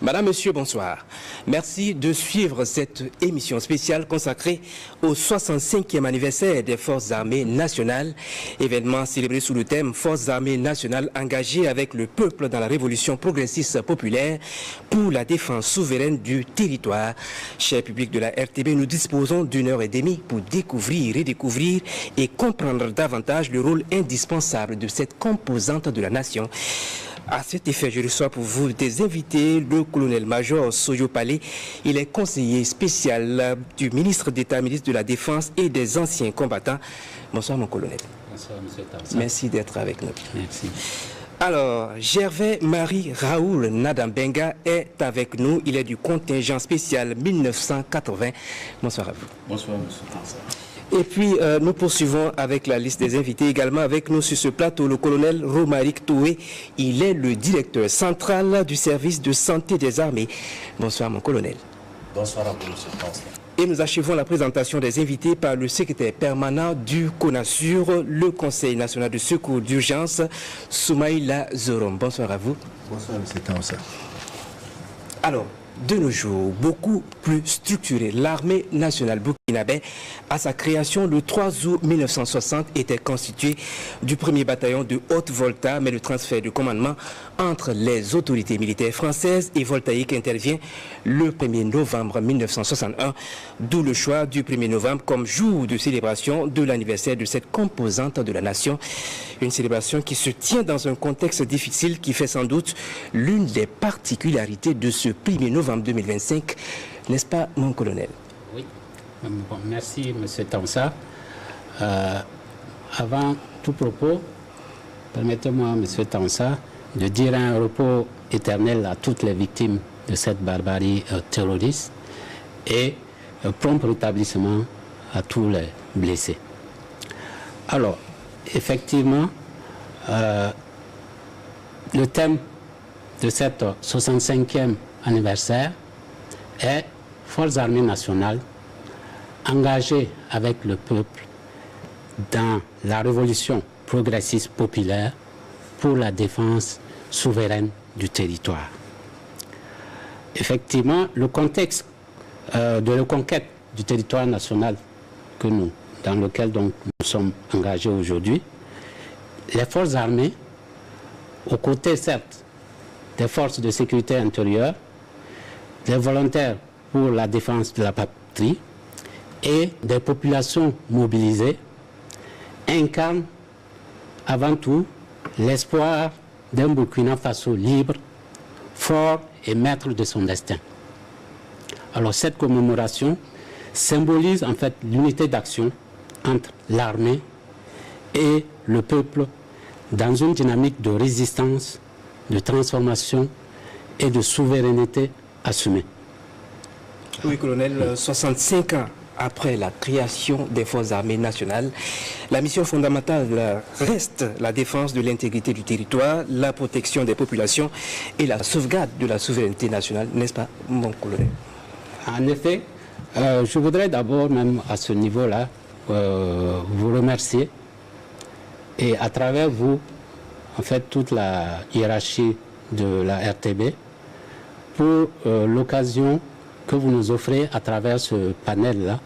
Madame, Monsieur, bonsoir. Merci de suivre cette émission spéciale consacrée au 65e anniversaire des Forces armées nationales, événement célébré sous le thème Forces armées nationales engagées avec le peuple dans la révolution progressiste populaire pour la défense souveraine du territoire. Cher public de la RTB, nous disposons d'une heure et demie pour découvrir, redécouvrir et comprendre davantage le rôle indispensable de cette composante de la nation. À cet effet, je reçois pour vous des invités, le colonel-major Soyo Palé. Il est conseiller spécial du ministre d'État, ministre de la Défense et des anciens combattants. Bonsoir, mon colonel. Bonsoir, monsieur Tamsa. Merci d'être avec nous. Merci. Alors, Gervais Marie Raoul Nadambenga est avec nous. Il est du contingent spécial 1980. Bonsoir à vous. Bonsoir, monsieur Tamsa. Et puis, nous poursuivons avec la liste des invités. Également avec nous sur ce plateau, le colonel Romaric Toué. Il est le directeur central du service de santé des armées. Bonsoir, mon colonel. Bonsoir à vous, monsieur Tamsa. Et nous achevons la présentation des invités par le secrétaire permanent du CONASUR, le Conseil national de secours d'urgence, Soumaïla Zorom. Bonsoir à vous. Bonsoir, monsieur Tamsa. Alors, de nos jours, beaucoup plus structurée, l'armée nationale burkinabé, à sa création le 3 août 1960, était constituée du 1er bataillon de Haute-Volta, mais le transfert de commandement entre les autorités militaires françaises et voltaïques intervient le 1er novembre 1961, d'où le choix du 1er novembre comme jour de célébration de l'anniversaire de cette composante de la nation. Une célébration qui se tient dans un contexte difficile qui fait sans doute l'une des particularités de ce 1er novembre 2025, n'est-ce pas, mon colonel? Oui, bon, merci, M. Tamsa. Avant tout propos, permettez-moi, M. Tamsa, de dire un repos éternel à toutes les victimes de cette barbarie terroriste et prompt rétablissement à tous les blessés. Alors, effectivement, le thème de cette 65e anniversaire est Forces armées nationales engagées avec le peuple dans la révolution progressiste populaire pour la défense souveraine du territoire. Effectivement, le contexte de reconquête du territoire national dans lequel donc, nous sommes engagés aujourd'hui, les forces armées, aux côtés certes des forces de sécurité intérieure, des volontaires pour la défense de la patrie et des populations mobilisées, incarnent avant tout l'espoir d'un Burkina Faso libre, fort et maître de son destin. Alors cette commémoration symbolise en fait l'unité d'action entre l'armée et le peuple dans une dynamique de résistance, de transformation et de souveraineté assumée. Oui, colonel, 65 ans après la création des Forces armées nationales, la mission fondamentale reste la défense de l'intégrité du territoire, la protection des populations et la sauvegarde de la souveraineté nationale, n'est-ce pas, mon colonel? En effet, je voudrais d'abord, même à ce niveau-là, vous remercier et à travers vous, en fait, toute la hiérarchie de la RTB pour l'occasion que vous nous offrez à travers ce panel-là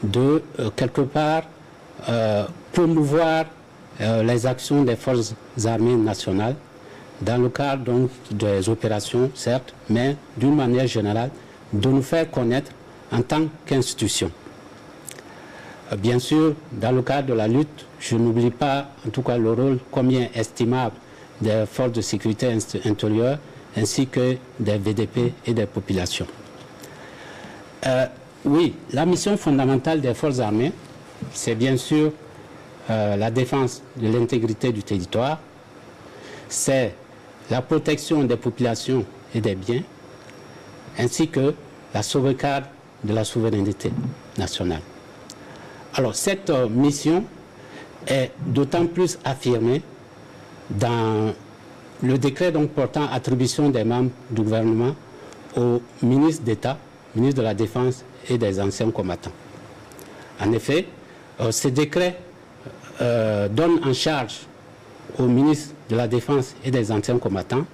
de, quelque part, promouvoir les actions des forces armées nationales dans le cadre donc, des opérations, certes, mais d'une manière générale, de nous faire connaître en tant qu'institution. Bien sûr, dans le cadre de la lutte, je n'oublie pas, en tout cas, le rôle combien estimable des forces de sécurité intérieure ainsi que des VDP et des populations. Oui, la mission fondamentale des forces armées, c'est bien sûr la défense de l'intégrité du territoire, c'est la protection des populations et des biens, ainsi que la sauvegarde de la souveraineté nationale. Alors, cette mission est d'autant plus affirmée dans le décret donc portant attribution des membres du gouvernement au ministre d'État, ministre de la Défense et des anciens combattants. En effet, ce décret donne en charge au ministre de la Défense et des anciens combattants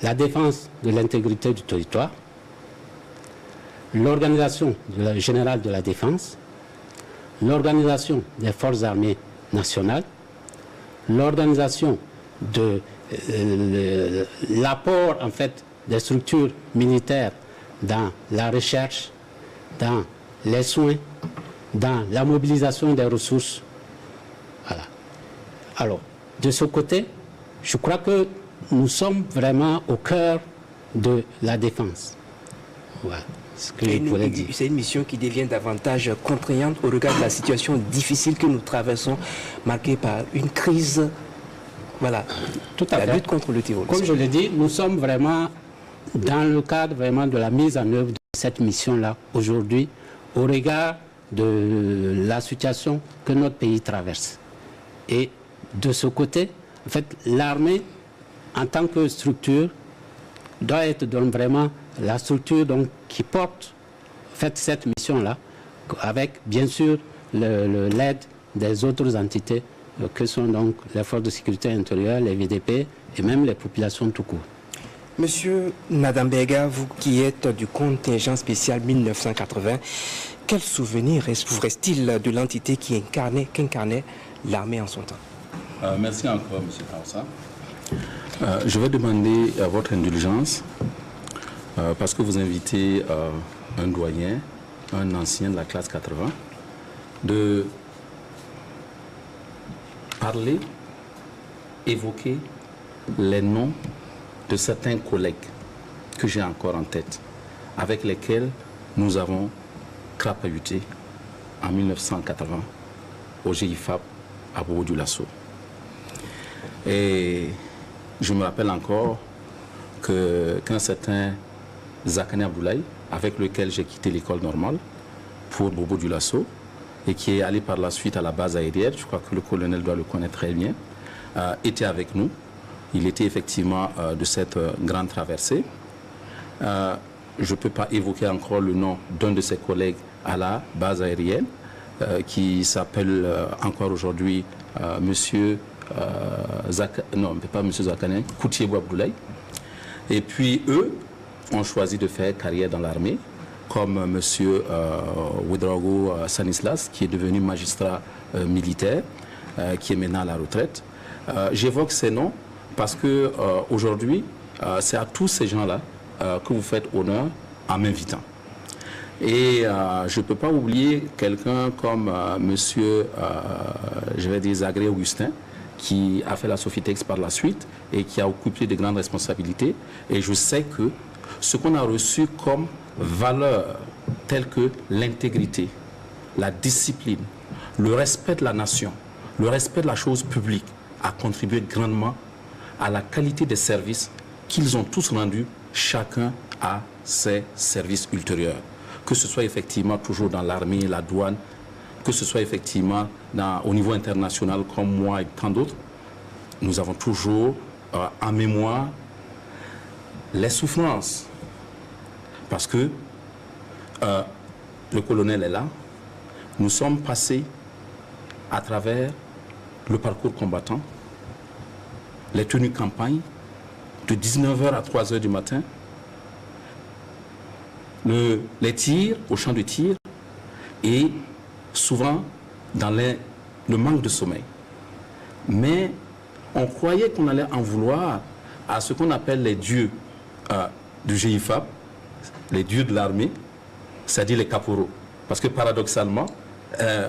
la défense de l'intégrité du territoire, l'organisation générale de la défense, l'organisation des forces armées nationales, l'organisation de l'apport en fait des structures militaires dans la recherche, dans les soins, dans la mobilisation des ressources. Voilà. Alors, de ce côté, je crois que nous sommes vraiment au cœur de la défense. Voilà ce que je voulais dire. C'est une mission qui devient davantage contraignante au regard de la situation difficile que nous traversons, marquée par une crise. Voilà, tout à fait. La lutte contre le terrorisme. Comme je l'ai dit, nous sommes vraiment dans le cadre vraiment de la mise en œuvre de cette mission-là aujourd'hui, au regard de la situation que notre pays traverse. Et de ce côté, en fait, l'armée, en tant que structure, doit être donc vraiment la structure donc, qui porte en fait, cette mission-là, avec bien sûr l'aide des autres entités que sont donc les forces de sécurité intérieure, les VDP et même les populations tout court. Monsieur Nadambega, vous qui êtes du contingent spécial 1980, quel souvenir vous reste-t-il de l'entité qui incarnait l'armée en son temps? Merci encore, M. Kausa. Je vais demander à votre indulgence parce que vous invitez un doyen, un ancien de la classe 80, de parler, évoquer les noms de certains collègues que j'ai encore en tête, avec lesquels nous avons crapahuté en 1980 au GIFAP à Bobo-Dioulasso. Et je me rappelle encore qu'un certain Zakane Abdoulaye, avec lequel j'ai quitté l'école normale pour Bobo-Dioulasso, et qui est allé par la suite à la base aérienne, je crois que le colonel doit le connaître très bien, était avec nous. Il était effectivement de cette grande traversée. Je ne peux pas évoquer encore le nom d'un de ses collègues à la base aérienne, qui s'appelle encore aujourd'hui Monsieur Zakane, Koutiebou Abdoulaye. Et puis eux ont choisi de faire carrière dans l'armée, comme Monsieur Ouedraogo Sanislas, qui est devenu magistrat militaire, qui est maintenant à la retraite. J'évoque ces noms parce que aujourd'hui, c'est à tous ces gens-là que vous faites honneur en m'invitant. Et je ne peux pas oublier quelqu'un comme Monsieur, je vais dire Zagré Augustin, qui a fait la Sofitex par la suite et qui a occupé de grandes responsabilités. Et je sais que ce qu'on a reçu comme valeurs telles que l'intégrité, la discipline, le respect de la nation, le respect de la chose publique a contribué grandement à la qualité des services qu'ils ont tous rendus, chacun à ses services ultérieurs. Que ce soit effectivement toujours dans l'armée, la douane, que ce soit effectivement au niveau international comme moi et tant d'autres, nous avons toujours en mémoire les souffrances. Parce que le colonel est là, nous sommes passés à travers le parcours combattant, les tenues campagne, de 19h à 3h du matin, les tirs au champ de tir et souvent dans le manque de sommeil. Mais on croyait qu'on allait en vouloir à ce qu'on appelle les dieux du GIFAP, les dieux de l'armée, c'est-à-dire les caporaux. Parce que paradoxalement,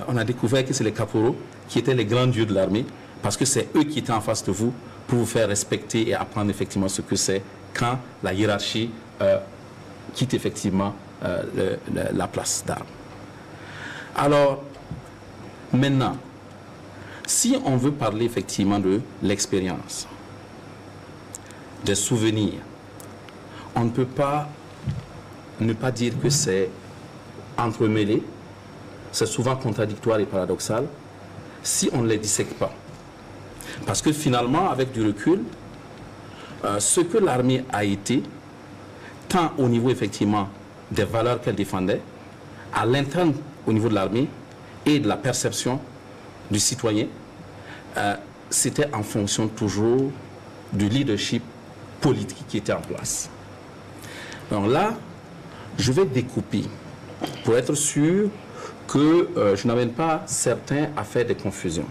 on a découvert que c'est les caporaux qui étaient les grands dieux de l'armée, parce que c'est eux qui étaient en face de vous pour vous faire respecter et apprendre effectivement ce que c'est quand la hiérarchie quitte effectivement la place d'armes. Alors, maintenant, si on veut parler effectivement de l'expérience, des souvenirs, on ne peut pas ne pas dire que c'est entremêlé, c'est souvent contradictoire et paradoxal, si on ne les dissèque pas. Parce que finalement, avec du recul, ce que l'armée a été, tant au niveau effectivement des valeurs qu'elle défendait, à l'interne au niveau de l'armée et de la perception du citoyen, c'était en fonction toujours du leadership politique qui était en place. Donc là, je vais découper pour être sûr que je n'amène pas certains à faire des confusions.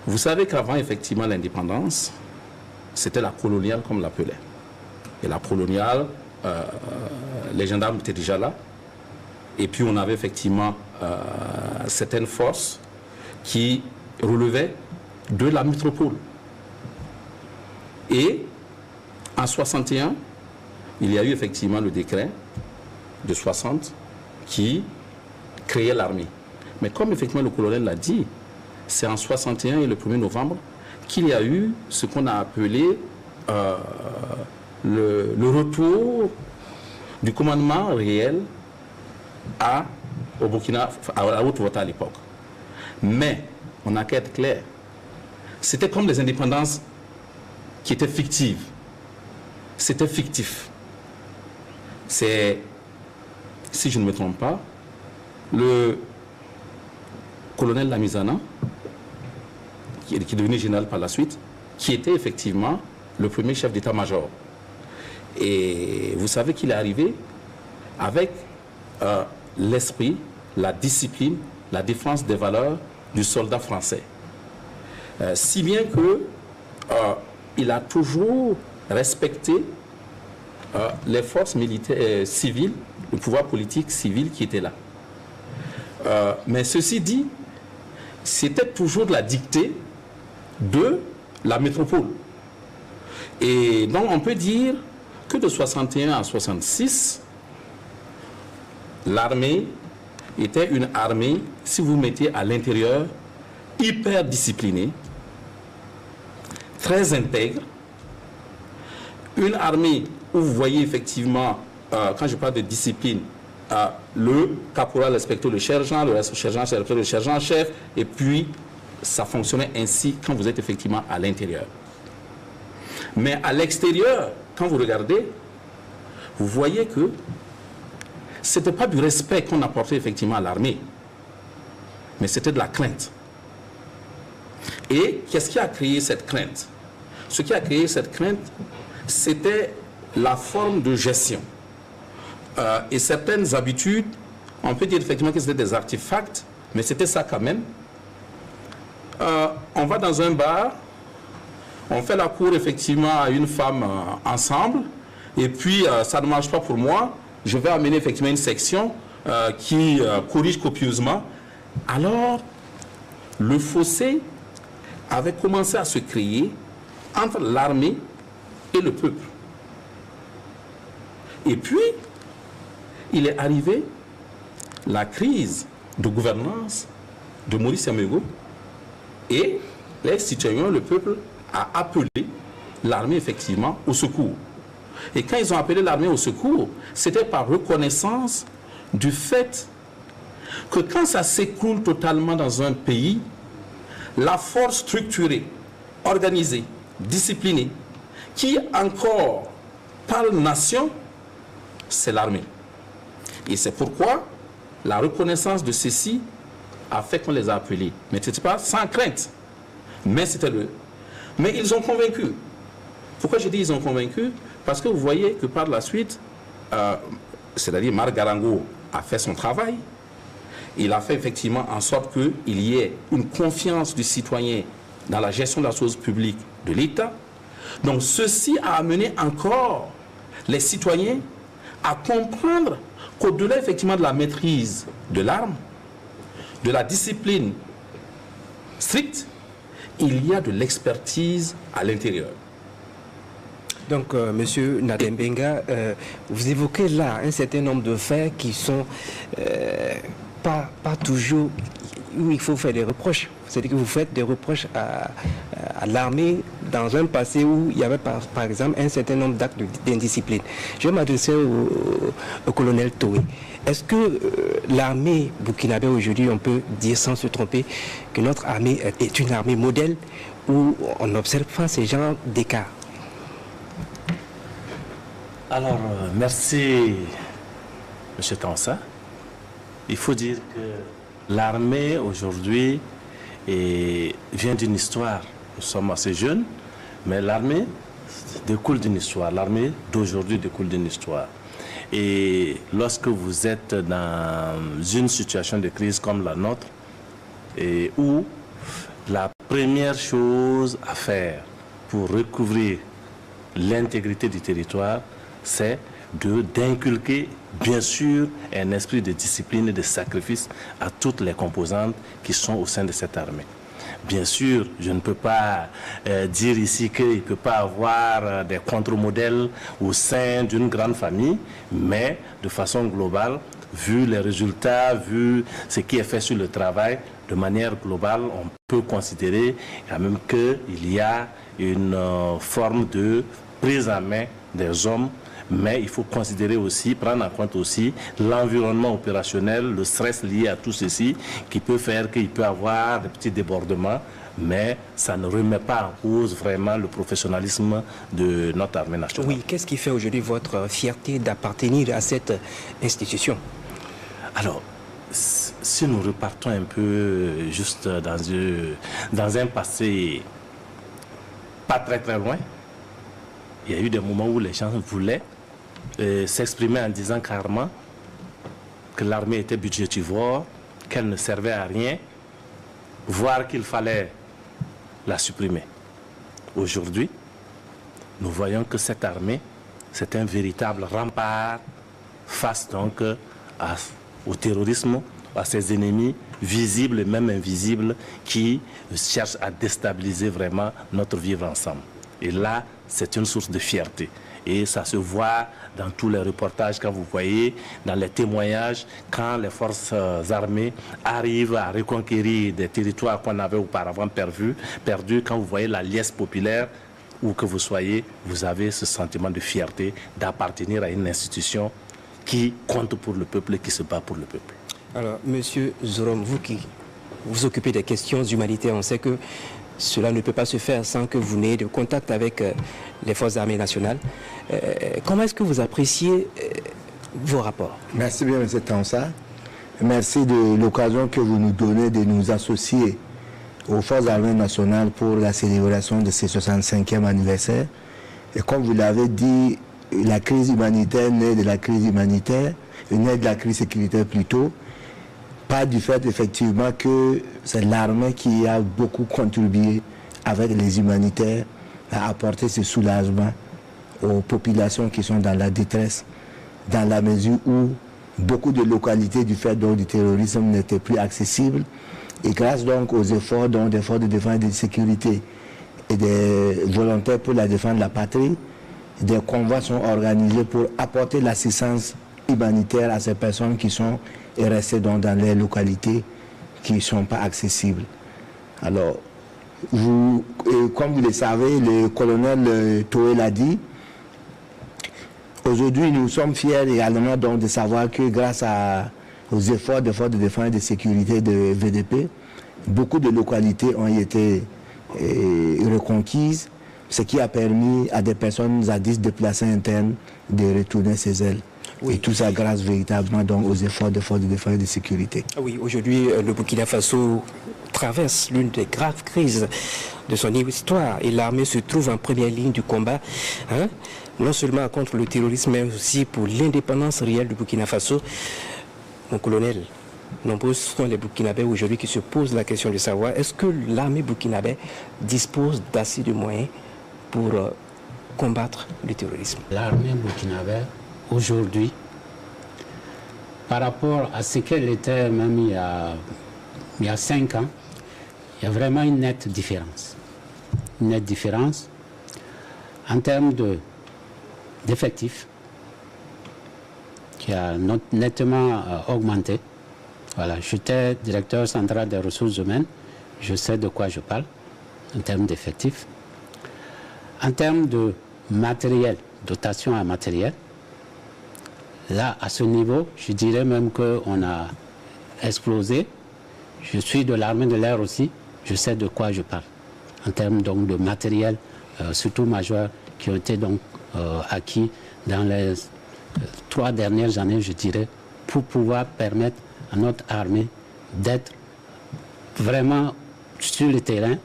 Vous savez qu'avant, effectivement, l'indépendance, c'était la coloniale, comme on l'appelait. Et la coloniale, les gendarmes étaient déjà là. Et puis, on avait effectivement certaines forces qui relevaient de la métropole. Et en 61, il y a eu effectivement le décret de 60 qui créait l'armée. Mais comme effectivement le colonel l'a dit, c'est en 61 et le 1er novembre qu'il y a eu ce qu'on a appelé le retour du commandement réel au Burkina, à la Haute-Volta à l'époque. Mais, on a qu'à être clair, c'était comme les indépendances qui étaient fictives. C'était fictif. C'est, si je ne me trompe pas, le colonel Lamizana, qui est devenu général par la suite, qui était effectivement le premier chef d'état-major. Et vous savez qu'il est arrivé avec l'esprit, la discipline, la défense des valeurs du soldat français. Si bien que il a toujours respecté les forces militaires civiles, le pouvoir politique civil qui était là. Mais ceci dit, c'était toujours de la dictée de la métropole. Et donc on peut dire que de 61 à 66, l'armée était une armée, si vous mettez à l'intérieur, hyper disciplinée, très intègre, une armée où vous voyez effectivement, quand je parle de discipline, le caporal respectait le sergent, le sergent respectait le sergent-chef, et puis ça fonctionnait ainsi quand vous êtes effectivement à l'intérieur. Mais à l'extérieur, quand vous regardez, vous voyez que ce n'était pas du respect qu'on apportait effectivement à l'armée, mais c'était de la crainte. Et qu'est-ce qui a créé cette crainte? Ce qui a créé cette crainte, c'était la forme de gestion. Et certaines habitudes, on peut dire effectivement que c'était des artefacts, mais c'était ça quand même. On va dans un bar, on fait la cour effectivement à une femme ensemble, et puis ça ne marche pas pour moi, je vais amener effectivement une section qui corrige copieusement. Alors, le fossé avait commencé à se créer entre l'armée et le peuple. Et puis, il est arrivé la crise de gouvernance de Maurice Yamégo et les citoyens, le peuple, a appelé l'armée effectivement au secours. Et quand ils ont appelé l'armée au secours, c'était par reconnaissance du fait que quand ça s'écroule totalement dans un pays, la force structurée, organisée, disciplinée, qui encore parle nation, c'est l'armée. Et c'est pourquoi la reconnaissance de ceci a fait qu'on les a appelés. Mais ce n'était pas sans crainte. Mais c'était le... Mais ils ont convaincu. Pourquoi je dis ils ont convaincu? Parce que vous voyez que par la suite, c'est-à-dire Marc Garango a fait son travail. Il a fait effectivement en sorte qu'il y ait une confiance du citoyen dans la gestion de la chose publique de l'État. Donc ceci a amené encore les citoyens à comprendre qu'au-delà effectivement de la maîtrise de l'arme, de la discipline stricte, il y a de l'expertise à l'intérieur. Donc, Monsieur Nadembenga, vous évoquez là un certain nombre de faits qui sont pas toujours où il faut faire des reproches. C'est-à-dire que vous faites des reproches à l'armée dans un passé où il y avait par exemple un certain nombre d'actes d'indiscipline. Je vais m'adresser au colonel Toé. Est-ce que l'armée burkinabé aujourd'hui, on peut dire sans se tromper que notre armée est une armée modèle où on n'observe pas ces genres d'écart? Alors, merci, M. Tansa. Il faut dire que l'armée, aujourd'hui, vient d'une histoire. Nous sommes assez jeunes, mais l'armée, découle d'une histoire. L'armée d'aujourd'hui découle d'une histoire. Et lorsque vous êtes dans une situation de crise comme la nôtre, et où la première chose à faire pour recouvrir l'intégrité du territoire, c'est d'inculquer, bien sûr, un esprit de discipline et de sacrifice à toutes les composantes qui sont au sein de cette armée. Bien sûr, je ne peux pas dire ici qu'il ne peut pas avoir des contre-modèles au sein d'une grande famille, mais de façon globale, vu les résultats, vu ce qui est fait sur le travail, de manière globale, on peut considérer quand même qu'il y a une forme de prise en main des hommes. Mais il faut considérer aussi, prendre en compte aussi l'environnement opérationnel, le stress lié à tout ceci, qui peut faire qu'il peut y avoir des petits débordements, mais ça ne remet pas en cause vraiment le professionnalisme de notre armée nationale. Oui, qu'est-ce qui fait aujourd'hui votre fierté d'appartenir à cette institution? Alors, si nous repartons un peu juste dans un passé pas très très loin, il y a eu des moments où les gens voulaient s'exprimer en disant carrément que l'armée était budgétivore, qu'elle ne servait à rien, voire qu'il fallait la supprimer. Aujourd'hui, nous voyons que cette armée, c'est un véritable rempart face donc au terrorisme, à ses ennemis visibles et même invisibles qui cherchent à déstabiliser vraiment notre vivre ensemble. Et là, c'est une source de fierté. Et ça se voit dans tous les reportages quand vous voyez, dans les témoignages, quand les forces armées arrivent à reconquérir des territoires qu'on avait auparavant perdus, quand vous voyez la liesse populaire, où que vous soyez, vous avez ce sentiment de fierté d'appartenir à une institution qui compte pour le peuple et qui se bat pour le peuple. Alors, Monsieur Zorom, vous qui vous occupez des questions humanitaires, on sait que cela ne peut pas se faire sans que vous n'ayez de contact avec les forces armées nationales. Comment est-ce que vous appréciez vos rapports? Merci bien, M. Tansa. Merci de l'occasion que vous nous donnez de nous associer aux forces armées nationales pour la célébration de ce 65e anniversaire. Et comme vous l'avez dit, la crise humanitaire naît de la crise humanitaire, naît de la crise sécuritaire plutôt. Pas du fait effectivement que c'est l'armée qui a beaucoup contribué avec les humanitaires à apporter ce soulagement aux populations qui sont dans la détresse, dans la mesure où beaucoup de localités du fait du terrorisme n'étaient plus accessibles. Et grâce donc aux efforts des forces de défense et de sécurité et des volontaires pour la défense de la patrie, des convois sont organisés pour apporter l'assistance humanitaire à ces personnes qui sont restées dans les localités qui ne sont pas accessibles. Alors, comme vous le savez, le colonel Toé l'a dit, aujourd'hui nous sommes fiers également donc de savoir que grâce aux efforts des forces de défense et de sécurité de VDP, beaucoup de localités ont été reconquises, ce qui a permis à des personnes zadistes déplacées internes de retourner chez elles. Oui. Et tout ça grâce véritablement donc aux efforts des forces de défense et de sécurité. Oui, aujourd'hui, le Burkina Faso traverse l'une des graves crises de son histoire et l'armée se trouve en première ligne du combat, non seulement contre le terrorisme, mais aussi pour l'indépendance réelle du Burkina Faso. Mon colonel, nombreux sont les Burkinabés aujourd'hui qui se posent la question de savoir est-ce que l'armée burkinabé dispose d'assez de moyens pour combattre le terrorisme? L'armée burkinabé, aujourd'hui, par rapport à ce qu'elle était même il y a 5 ans, il y a vraiment une nette différence. Une nette différence en termes d'effectifs qui a nettement augmenté. Voilà, j'étais directeur central des ressources humaines, je sais de quoi je parle en termes d'effectifs. En termes de matériel, dotation en matériel, là, à ce niveau, je dirais même qu'on a explosé. Je suis de l'armée de l'air aussi, je sais de quoi je parle. En termes donc de matériel, surtout majeur, qui ont été donc acquis dans les 3 dernières années, je dirais, pour pouvoir permettre à notre armée d'être vraiment sur le terrain,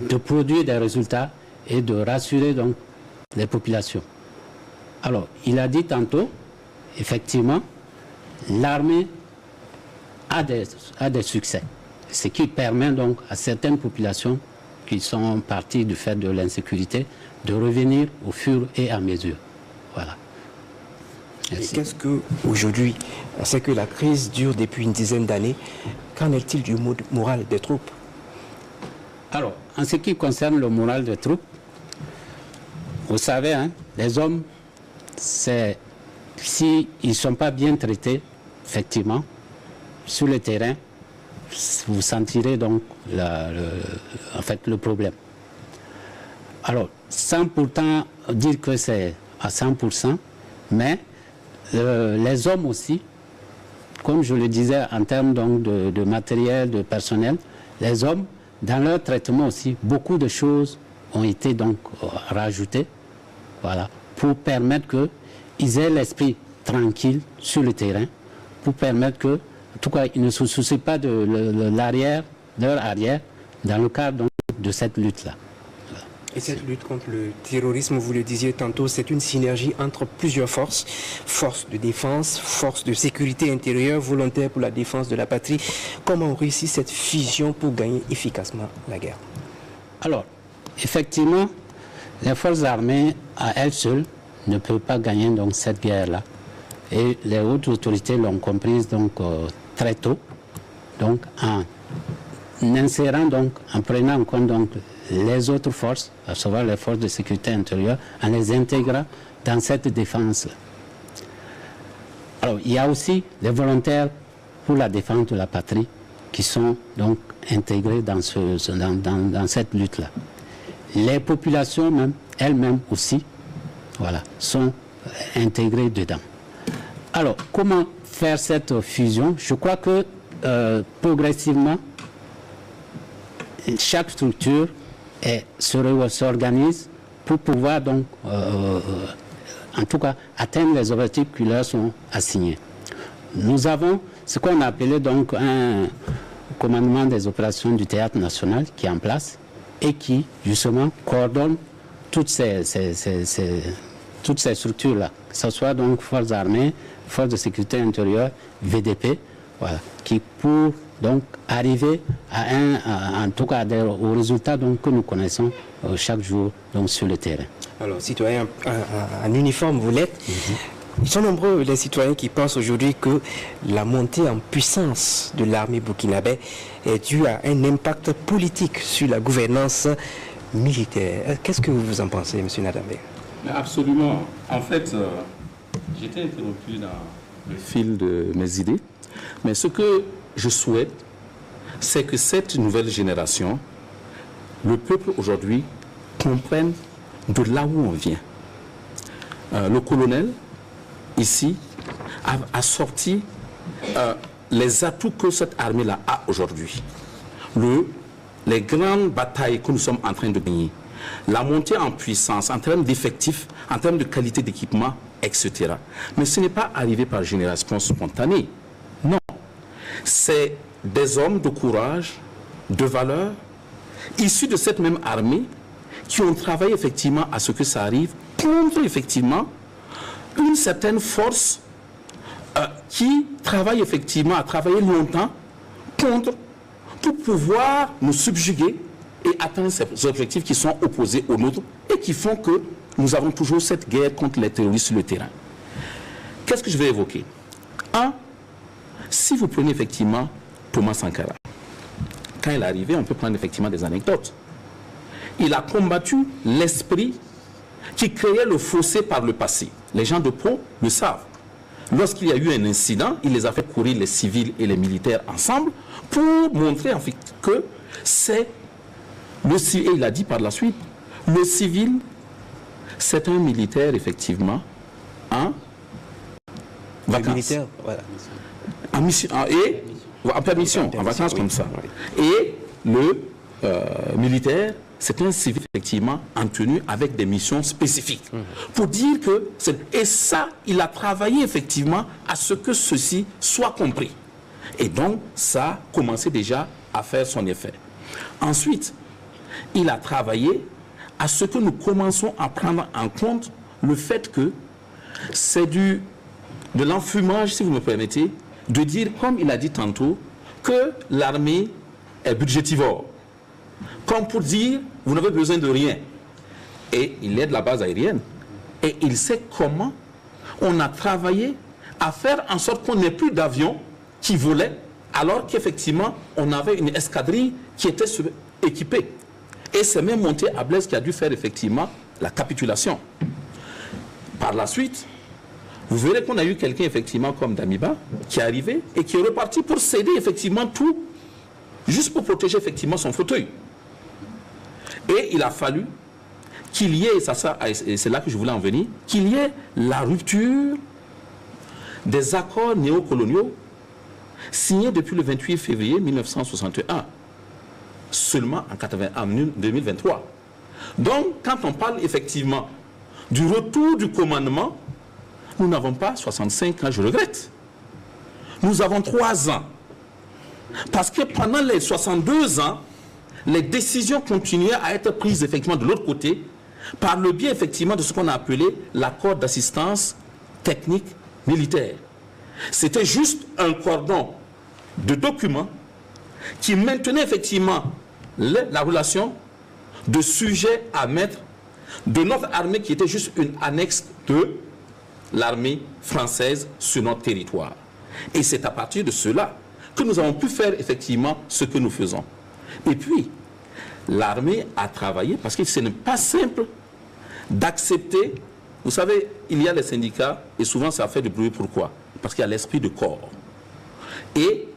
de produire des résultats et de rassurer donc les populations. Alors, il a dit tantôt, effectivement, l'armée a des succès, ce qui permet donc à certaines populations qui sont parties du fait de l'insécurité de revenir au fur et à mesure. Voilà. Merci. Et qu'est-ce qu'aujourd'hui, c'est que la crise dure depuis une dizaine d'années, qu'en est-il du moral des troupes? Alors, en ce qui concerne le moral des troupes, vous savez, hein, les hommes, s'ils ne sont pas bien traités, effectivement, sur le terrain, vous sentirez donc le problème. Alors, sans pourtant dire que c'est à 100%, mais les hommes aussi, comme je le disais en termes donc de matériel, de personnel, les hommes, dans leur traitement aussi, beaucoup de choses ont été donc rajoutées, voilà, pour permettre qu'ils aient l'esprit tranquille sur le terrain, pour permettre que, en tout cas, ils ne se soucient pas de leur arrière, dans le cadre donc, de cette lutte-là. Et cette lutte contre le terrorisme, vous le disiez tantôt, c'est une synergie entre plusieurs forces. Forces de défense, forces de sécurité intérieure, volontaires pour la défense de la patrie. Comment on réussit cette fusion pour gagner efficacement la guerre? Alors, effectivement, les forces armées, à elles seules, ne peuvent pas gagner donc, cette guerre-là. Et les hautes autorités l'ont comprise donc, très tôt, donc en insérant, donc, en prenant en compte donc, les autres forces, à savoir les forces de sécurité intérieure, en les intégrant dans cette défense-là. Alors, il y a aussi les volontaires pour la défense de la patrie qui sont donc intégrés dans cette lutte-là. Les populations même, elles-mêmes aussi, voilà, sont intégrées dedans. Alors, comment faire cette fusion? Je crois que progressivement, chaque structure s'organise pour pouvoir donc, en tout cas, atteindre les objectifs qui leur sont assignés. Nous avons ce qu'on a appelé donc un commandement des opérations du Théâtre national qui est en place et qui, justement, coordonne toutes ces structures-là, que ce soit donc forces armées, forces de sécurité intérieure, VDP, voilà, qui pour donc arriver à en tout cas aux résultats donc, que nous connaissons chaque jour donc, sur le terrain. Alors, citoyen en uniforme, vous l'êtes. Ils sont nombreux les citoyens qui pensent aujourd'hui que la montée en puissance de l'armée burkinabé est due à un impact politique sur la gouvernance militaire. Qu'est-ce que vous en pensez, M. Nadambé? Absolument. En fait, j'étais interrompu dans le fil de mes idées, mais ce que je souhaite, c'est que cette nouvelle génération, le peuple aujourd'hui, comprenne de là où on vient. Le colonel, ici, a sorti les atouts que cette armée-là a aujourd'hui. Les grandes batailles que nous sommes en train de gagner, la montée en puissance en termes d'effectifs, en termes de qualité d'équipement, etc. Mais ce n'est pas arrivé par génération spontanée. Non. C'est des hommes de courage, de valeur, issus de cette même armée, qui ont travaillé effectivement à ce que ça arrive, contre effectivement une certaine force qui travaille effectivement, a travaillé longtemps contre, pour pouvoir nous subjuguer et atteindre ces objectifs qui sont opposés aux nôtres et qui font que nous avons toujours cette guerre contre les terroristes sur le terrain. Qu'est-ce que je vais évoquer? Un, si vous prenez effectivement Thomas Sankara, quand il est arrivé, on peut prendre effectivement des anecdotes. Il a combattu l'esprit qui créait le fossé par le passé. Les gens de Pau le savent. Lorsqu'il y a eu un incident, il les a fait courir les civils et les militaires ensemble pour montrer en fait que c'est le civil, et il a dit par la suite, le civil, c'est un militaire effectivement en vacances. Militaire, voilà. En mission, en permission, en vacances comme ça. Et le militaire, c'est un civil effectivement en tenue avec des missions spécifiques. Pour dire que... Et ça, il a travaillé effectivement à ce que ceci soit compris. Et donc, ça a commencé déjà à faire son effet. Ensuite, il a travaillé à ce que nous commençons à prendre en compte le fait que c'est de l'enfumage, si vous me permettez, de dire, comme il a dit tantôt, que l'armée est budgétivore. Comme pour dire, vous n'avez besoin de rien. Et il est de la base aérienne. Et il sait comment on a travaillé à faire en sorte qu'on n'ait plus d'avions qui volaient, alors qu'effectivement, on avait une escadrille qui était équipée. Et c'est même monté à Blaise qui a dû faire effectivement la capitulation. Par la suite, vous verrez qu'on a eu quelqu'un effectivement comme Damiba qui est arrivé et qui est reparti pour céder effectivement tout, juste pour protéger effectivement son fauteuil. Et il a fallu qu'il y ait, et c'est là que je voulais en venir, qu'il y ait la rupture des accords néocoloniaux signés depuis le 28 février 1961, seulement en 2023. Donc, quand on parle effectivement du retour du commandement, nous n'avons pas 65 ans, je regrette. Nous avons 3 ans. Parce que pendant les 62 ans, les décisions continuaient à être prises effectivement de l'autre côté, par le biais effectivement de ce qu'on a appelé l'accord d'assistance technique militaire. C'était juste un cordon de documents qui maintenait effectivement la relation de sujet à maître de notre armée qui était juste une annexe de l'armée française sur notre territoire. Et c'est à partir de cela que nous avons pu faire effectivement ce que nous faisons. Et puis, l'armée a travaillé parce que ce n'est pas simple d'accepter. Vous savez, il y a les syndicats et souvent ça fait du bruit. Pourquoi? Parce qu'il y a l'esprit de corps. Et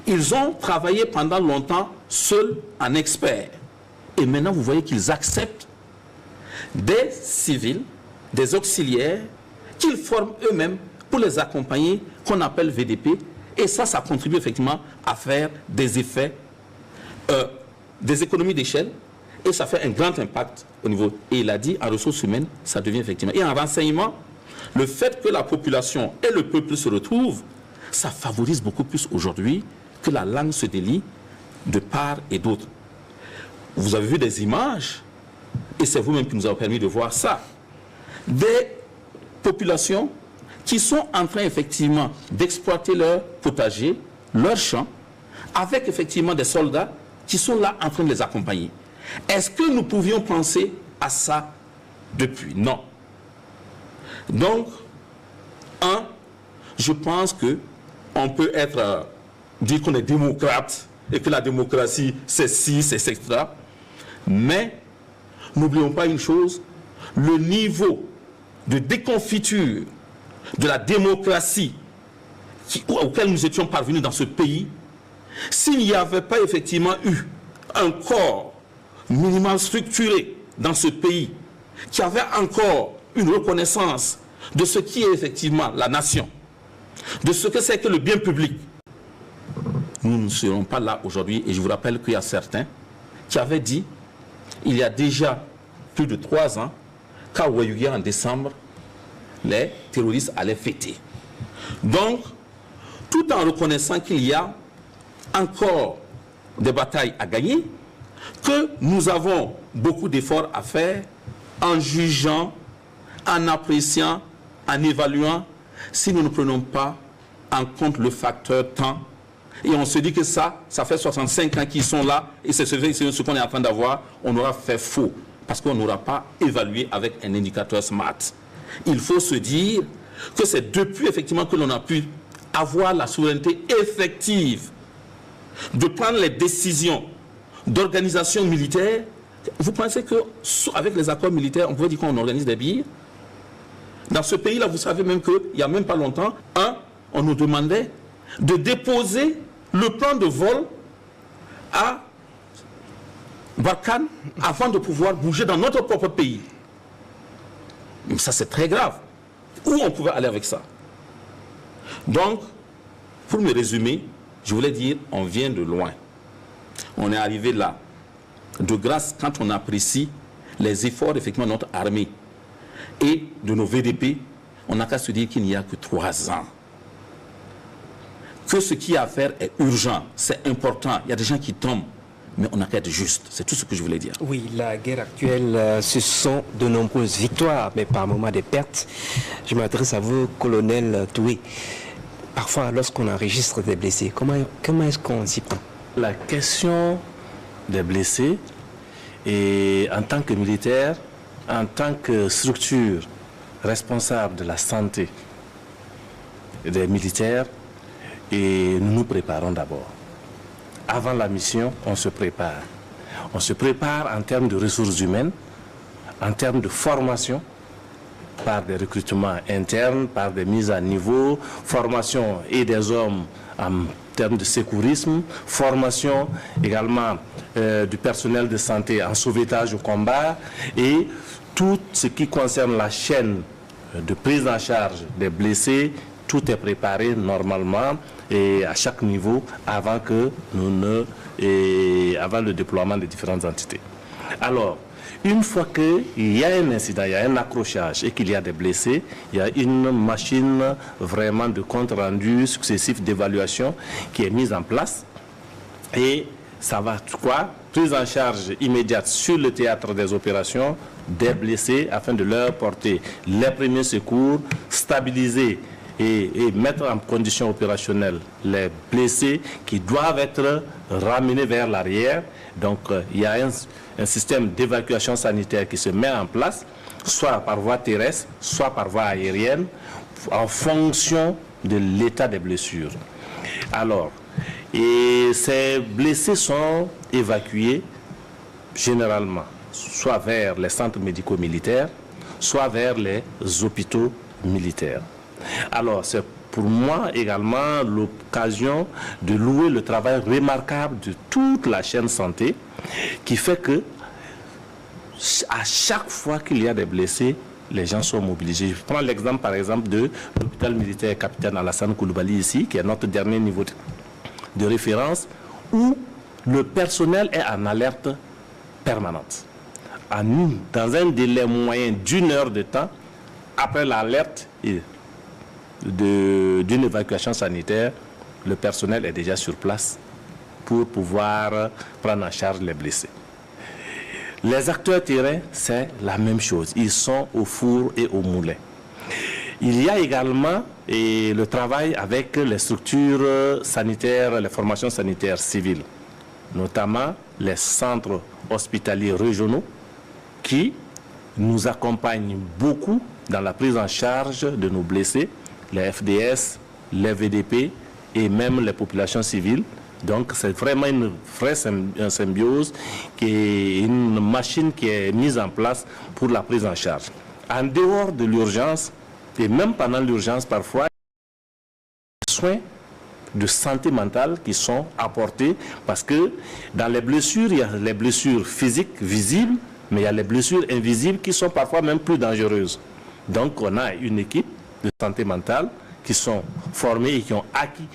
ils ont travaillé pendant longtemps seuls en experts. Et maintenant, vous voyez qu'ils acceptent des civils, des auxiliaires, qu'ils forment eux-mêmes pour les accompagner, qu'on appelle VDP. Et ça contribue effectivement à faire des effets, des économies d'échelle. Et ça fait un grand impact au niveau. Et il a dit, en ressources humaines, ça devient effectivement. Et en renseignement, le fait que la population et le peuple se retrouvent, ça favorise beaucoup plus aujourd'hui que la langue se délie de part et d'autre. Vous avez vu des images, et c'est vous-même qui nous avez permis de voir ça, des populations qui sont en train effectivement d'exploiter leur potager, leurs champs, avec effectivement des soldats qui sont là en train de les accompagner. Est-ce que nous pouvions penser à ça depuis? Non. Donc, je pense qu'on peut dire qu'on est démocrate et que la démocratie c'est ci, c'est etc. Mais n'oublions pas une chose, le niveau de déconfiture de la démocratie auquel nous étions parvenus dans ce pays, s'il n'y avait pas effectivement eu un corps minimal structuré dans ce pays, qui avait encore une reconnaissance de ce qui est effectivement la nation, de ce que c'est que le bien public, nous ne serons pas là aujourd'hui. Et je vous rappelle qu'il y a certains qui avaient dit, il y a déjà plus de 3 ans, qu'à Ouayouya en décembre, les terroristes allaient fêter. Donc, tout en reconnaissant qu'il y a encore des batailles à gagner, que nous avons beaucoup d'efforts à faire en jugeant, en appréciant, en évaluant, si nous ne prenons pas en compte le facteur temps. Et on se dit que ça fait 65 ans qu'ils sont là, et c'est ce qu'on est en train d'avoir, on aura fait faux, parce qu'on n'aura pas évalué avec un indicateur SMART. Il faut se dire que c'est depuis effectivement que l'on a pu avoir la souveraineté effective de prendre les décisions d'organisation militaire. Vous pensez qu'avec les accords militaires, on pouvait dire qu'on organise des billets? Dans ce pays-là, vous savez même qu'il n'y a même pas longtemps, on nous demandait de déposer le plan de vol à Barkhane avant de pouvoir bouger dans notre propre pays. Mais ça, c'est très grave. Où on pouvait aller avec ça? Donc, pour me résumer, je voulais dire, on vient de loin. On est arrivé là. De grâce, quand on apprécie les efforts, effectivement, de notre armée et de nos VDP, on n'a qu'à se dire qu'il n'y a que 3 ans. Que ce qu'il y a à faire est urgent, c'est important. Il y a des gens qui tombent. mais on n'a qu'à être juste. C'est tout ce que je voulais dire. Oui, la guerre actuelle, ce sont de nombreuses victoires, mais par moments des pertes. Je m'adresse à vous, colonel Toué. Parfois, lorsqu'on enregistre des blessés, comment est-ce qu'on s'y prend? La question des blessés, et en tant que militaire, en tant que structure responsable de la santé des militaires, et nous nous préparons d'abord. Avant la mission, on se prépare. On se prépare en termes de ressources humaines, en termes de formation, par des recrutements internes, par des mises à niveau, formation et des hommes en termes de secourisme, formation également du personnel de santé en sauvetage au combat et tout ce qui concerne la chaîne de prise en charge des blessés, tout est préparé normalement et à chaque niveau avant le déploiement des différentes entités. Alors, une fois qu'il y a un incident, il y a un accrochage et qu'il y a des blessés, il y a une machine vraiment de compte rendu successif d'évaluation qui est mise en place. Et ça va quoi? Prise en charge immédiate sur le théâtre des opérations des blessés afin de leur porter les premiers secours, stabiliser et mettre en condition opérationnelle les blessés qui doivent être ramenés vers l'arrière. Donc il y a un système d'évacuation sanitaire qui se met en place, soit par voie terrestre, soit par voie aérienne, en fonction de l'état des blessures. Alors, et ces blessés sont évacués généralement, soit vers les centres médico-militaires, soit vers les hôpitaux militaires. Alors, c'est pour moi également l'occasion de louer le travail remarquable de toute la chaîne santé qui fait que à chaque fois qu'il y a des blessés, les gens sont mobilisés. Je prends l'exemple par exemple de l'hôpital militaire capitaine Alassane Koulibaly ici, qui est notre dernier niveau de référence, où le personnel est en alerte permanente. Dans un délai moyen d'1 heure de temps, après l'alerte d'une évacuation sanitaire, le personnel est déjà sur place pour pouvoir prendre en charge les blessés. Les acteurs terrain, c'est la même chose. Ils sont au four et au moulin. Il y a également le travail avec les structures sanitaires, les formations sanitaires civiles, notamment les centres hospitaliers régionaux qui nous accompagnent beaucoup dans la prise en charge de nos blessés, les FDS, les VDP et même les populations civiles. Donc c'est vraiment une vraie symbiose, qui est une machine qui est mise en place pour la prise en charge. En dehors de l'urgence, et même pendant l'urgence parfois, des soins de santé mentale qui sont apportés parce que dans les blessures, il y a les blessures physiques visibles, mais il y a les blessures invisibles qui sont parfois même plus dangereuses. Donc on a une équipe de santé mentale qui sont formés et qui ont acquis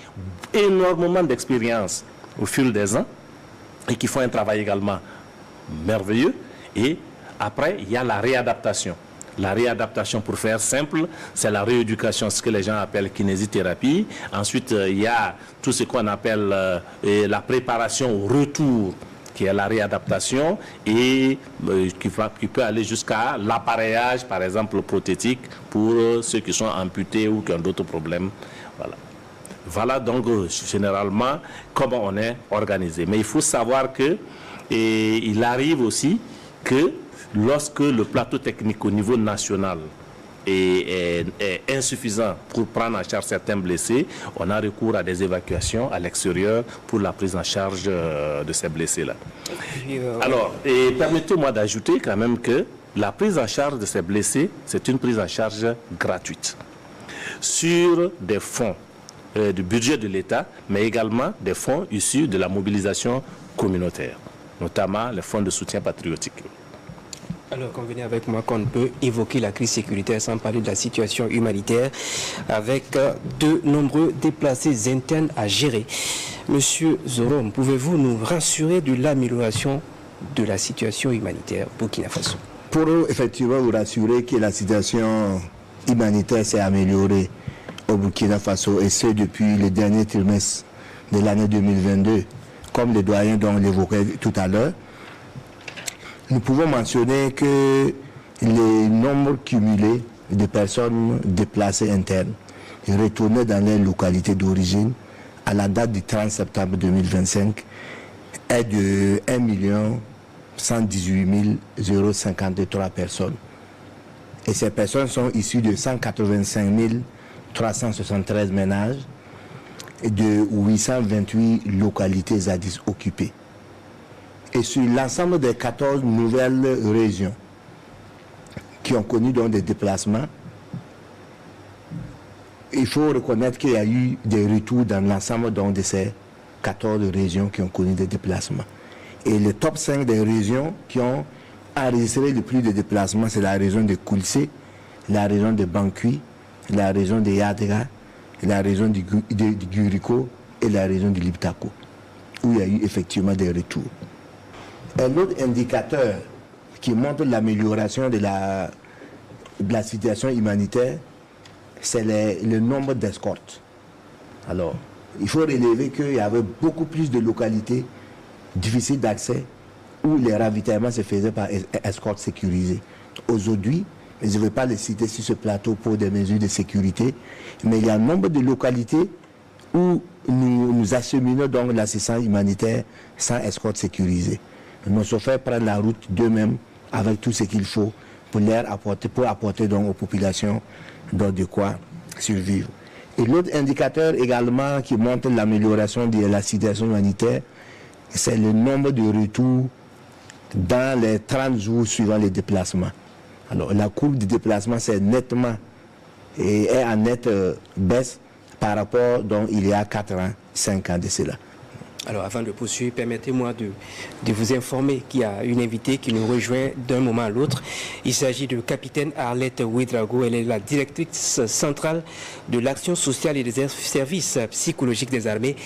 énormément d'expérience au fil des ans et qui font un travail également merveilleux. Et après, il y a la réadaptation. La réadaptation, pour faire simple, c'est la rééducation, ce que les gens appellent kinésithérapie. Ensuite, il y a tout ce qu'on appelle la préparation au retour, qui est la réadaptation et qui peut aller jusqu'à l'appareillage, par exemple prothétique, pour ceux qui sont amputés ou qui ont d'autres problèmes. Voilà donc généralement comment on est organisé. Mais il faut savoir que il arrive aussi que lorsque le plateau technique au niveau national est insuffisant pour prendre en charge certains blessés, on a recours à des évacuations à l'extérieur pour la prise en charge de ces blessés-là. Alors, permettez-moi d'ajouter quand même que la prise en charge de ces blessés, c'est une prise en charge gratuite sur des fonds du budget de l'État, mais également des fonds issus de la mobilisation communautaire, notamment les fonds de soutien patriotique. Alors, convenez avec moi qu'on ne peut évoquer la crise sécuritaire sans parler de la situation humanitaire avec de nombreux déplacés internes à gérer. Monsieur Zorom, pouvez-vous nous rassurer de l'amélioration de la situation humanitaire au Burkina Faso? Pour effectivement vous rassurer que la situation humanitaire s'est améliorée au Burkina Faso et ce depuis le dernier trimestre de l'année 2022. comme le doyen dont l'évoquait tout à l'heure, nous pouvons mentionner que les nombres cumulés de personnes déplacées internes et retournées dans les localités d'origine à la date du 30 septembre 2025 est de 1 118 053 personnes. Et ces personnes sont issues de 185 373 ménages et de 828 localités jadis occupées. Et sur l'ensemble des 14 nouvelles régions qui ont connu donc des déplacements, il faut reconnaître qu'il y a eu des retours dans l'ensemble donc de ces 14 régions qui ont connu des déplacements. Et le top 5 des régions qui ont enregistré le plus de déplacements, c'est la région de Koulsé, la région de Bankui, la région de Yadra, la région de Guriko et la région de Liptako, où il y a eu effectivement des retours. Un autre indicateur qui montre l'amélioration de la situation humanitaire, c'est le nombre d'escortes. Alors, il faut relever qu'il y avait beaucoup plus de localités difficiles d'accès où les ravitaillements se faisaient par escorte sécurisée. Aujourd'hui, je ne vais pas les citer sur ce plateau pour des mesures de sécurité, mais il y a un nombre de localités où nous acheminons donc l'assistance humanitaire sans escorte sécurisée. Nos chauffeurs prennent la route d'eux-mêmes avec tout ce qu'il faut pour apporter donc aux populations donc de quoi survivre. Et l'autre indicateur également qui montre l'amélioration de la situation humanitaire, c'est le nombre de retours dans les 30 jours suivant les déplacements. Alors la courbe de déplacement c'est nettement et est en nette baisse par rapport donc il y a 4 ans, 5 ans de cela. Alors avant de poursuivre, permettez-moi de vous informer qu'il y a une invitée qui nous rejoint d'un moment à l'autre. Il s'agit de capitaine Arlette Ouedraogo. Elle est la directrice centrale de l'action sociale et des services psychologiques des armées.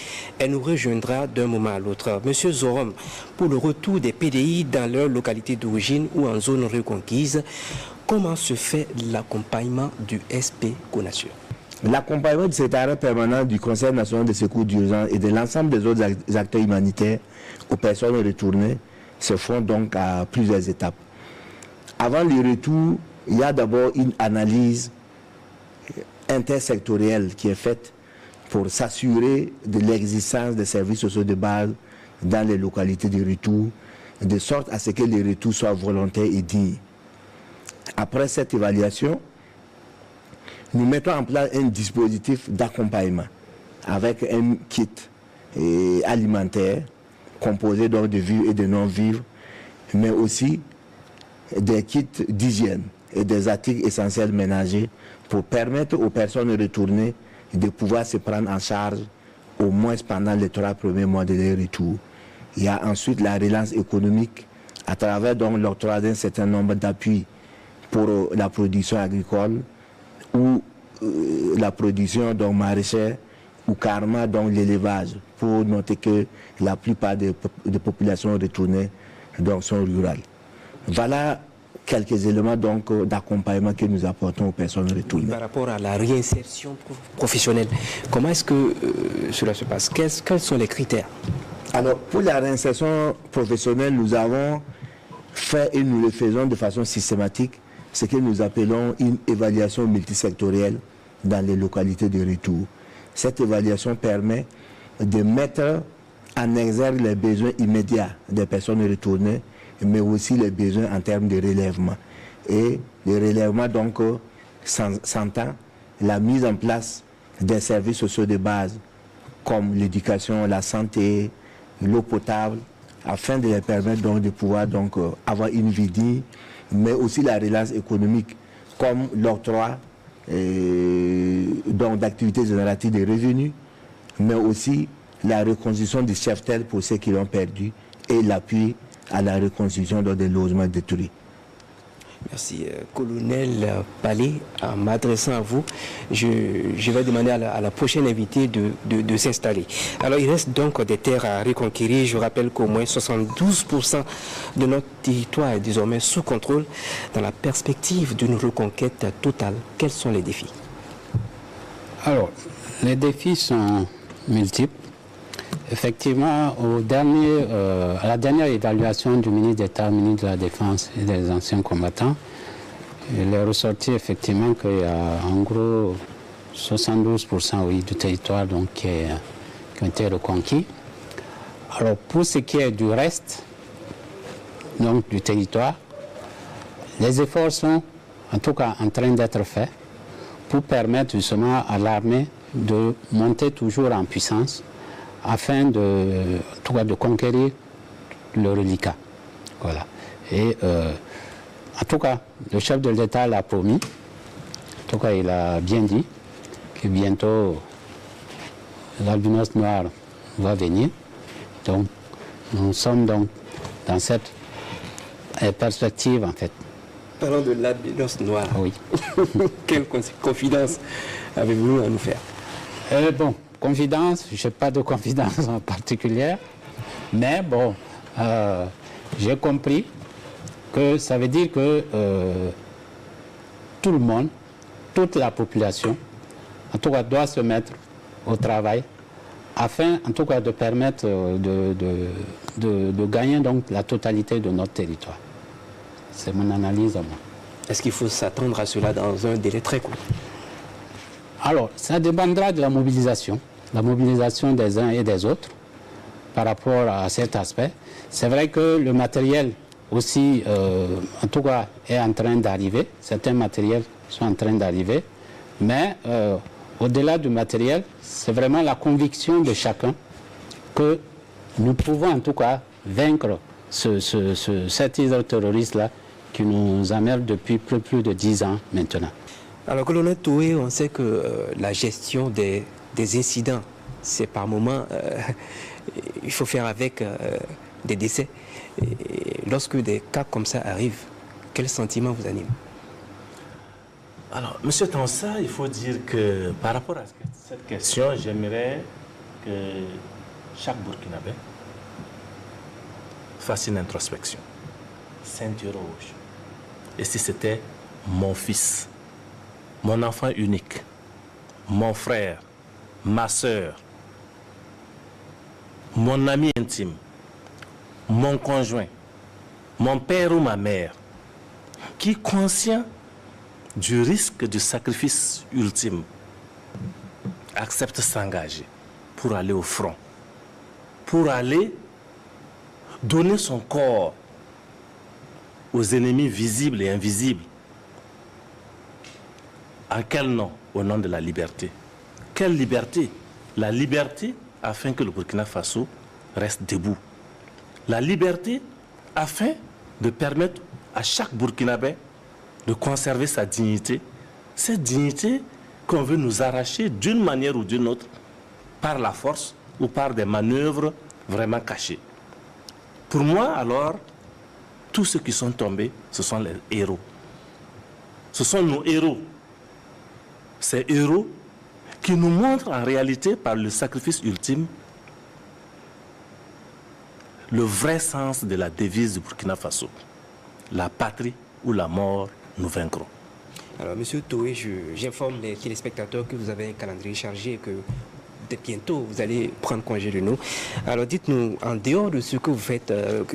Elle nous rejoindra d'un moment à l'autre. Monsieur Zorom, pour le retour des PDI dans leur localité d'origine ou en zone reconquise, comment se fait l'accompagnement du SP CONASUR? L'accompagnement du secrétariat permanent du Conseil national de secours d'urgence et de l'ensemble des autres acteurs humanitaires aux personnes retournées se font donc à plusieurs étapes. Avant le retour, il y a d'abord une analyse intersectorielle qui est faite pour s'assurer de l'existence des services sociaux de base dans les localités de retour, de sorte à ce que les retours soient volontaires et dignes. Après cette évaluation, nous mettons en place un dispositif d'accompagnement avec un kit alimentaire composé donc de vivres et de non-vivres, mais aussi des kits d'hygiène et des articles essentiels ménagers pour permettre aux personnes retournées de pouvoir se prendre en charge au moins pendant les 3 premiers mois de leur retour. Il y a ensuite la relance économique à travers donc l'octroi d'un certain nombre d'appuis pour la production agricole ou la production donc maraîchère ou carrément donc l'élevage, pour noter que la plupart des populations retournées donc sont rurales. Voilà quelques éléments donc d'accompagnement que nous apportons aux personnes retournées. Par rapport à la réinsertion professionnelle, comment est-ce que cela se passe? Quels sont les critères? Alors, pour la réinsertion professionnelle, nous avons fait et nous le faisons de façon systématique, ce que nous appelons une évaluation multisectorielle dans les localités de retour. Cette évaluation permet de mettre en exergue les besoins immédiats des personnes retournées, mais aussi les besoins en termes de relèvement. Et le relèvement, donc, s'entend la mise en place des services sociaux de base, comme l'éducation, la santé, l'eau potable, afin de les permettre donc de pouvoir donc avoir une vie digne, mais aussi la relance économique, comme l'octroi d'activités génératives de revenus, mais aussi la reconstruction du cheptel pour ceux qui l'ont perdu et l'appui à la reconstruction des logements détruits. Merci. Colonel Palais, en m'adressant à vous, je vais demander à la prochaine invitée de s'installer. Alors, il reste donc des terres à reconquérir. Je rappelle qu'au moins 72% de notre territoire est désormais sous contrôle. Dans la perspective d'une reconquête totale, quels sont les défis? Alors, les défis sont multiples. effectivement, à la dernière évaluation du ministre d'État, ministre de la Défense et des anciens combattants, il est ressorti effectivement qu'il y a en gros 72% du territoire donc, qui ont été reconquis. Alors pour ce qui est du reste donc, du territoire, les efforts sont en tout cas en train d'être faits pour permettre justement à l'armée de monter toujours en puissance afin de conquérir le reliquat. Voilà. Et en tout cas, le chef de l'État l'a promis. En tout cas, il a bien dit que bientôt l'albinos noir va venir. Donc, nous sommes donc dans cette perspective en fait. Parlant de l'albinos noir, oui. Quelle confidence avez-vous à nous faire? Bon, confidence, je n'ai pas de confidence en particulier, mais bon, j'ai compris que ça veut dire que tout le monde, toute la population, en tout cas, doit se mettre au travail afin, en tout cas, de permettre de gagner donc la totalité de notre territoire. C'est mon analyse à moi. Est-ce qu'il faut s'attendre à cela dans un délai très court? Alors, ça dépendra de la mobilisation des uns et des autres par rapport à cet aspect. C'est vrai que le matériel aussi, en tout cas, est en train d'arriver. Certains matériels sont en train d'arriver. Mais au-delà du matériel, c'est vraiment la conviction de chacun que nous pouvons en tout cas vaincre cet Israël terroriste-là qui nous emmerde depuis plus de 10 ans maintenant. Alors, colonel Toué, on sait que la gestion des incidents, c'est par moment, il faut faire avec des décès. Et lorsque des cas comme ça arrivent, quel sentiment vous anime? Alors, M. Tansa, il faut dire que par rapport à cette question, j'aimerais que chaque Burkinabé fasse une introspection, s'interroge. Et si c'était mon fils, mon enfant unique, mon frère, ma soeur, mon ami intime, mon conjoint, mon père ou ma mère, qui est conscient du risque du sacrifice ultime, accepte de s'engager pour aller au front, pour aller donner son corps aux ennemis visibles et invisibles. En quel nom? Au nom de la liberté. Quelle liberté? La liberté afin que le Burkina Faso reste debout. La liberté afin de permettre à chaque Burkinabé de conserver sa dignité. Cette dignité qu'on veut nous arracher d'une manière ou d'une autre par la force ou par des manœuvres vraiment cachées. Pour moi, alors, tous ceux qui sont tombés, ce sont les héros. Ce sont nos héros. Ces héros qui nous montrent en réalité par le sacrifice ultime le vrai sens de la devise du Burkina Faso. La patrie ou la mort, nous vaincrons. Alors, Monsieur Toué, j'informe les téléspectateurs que vous avez un calendrier chargé et que bientôt vous allez prendre congé de nous. Alors, dites-nous, en dehors de ce que vous faites,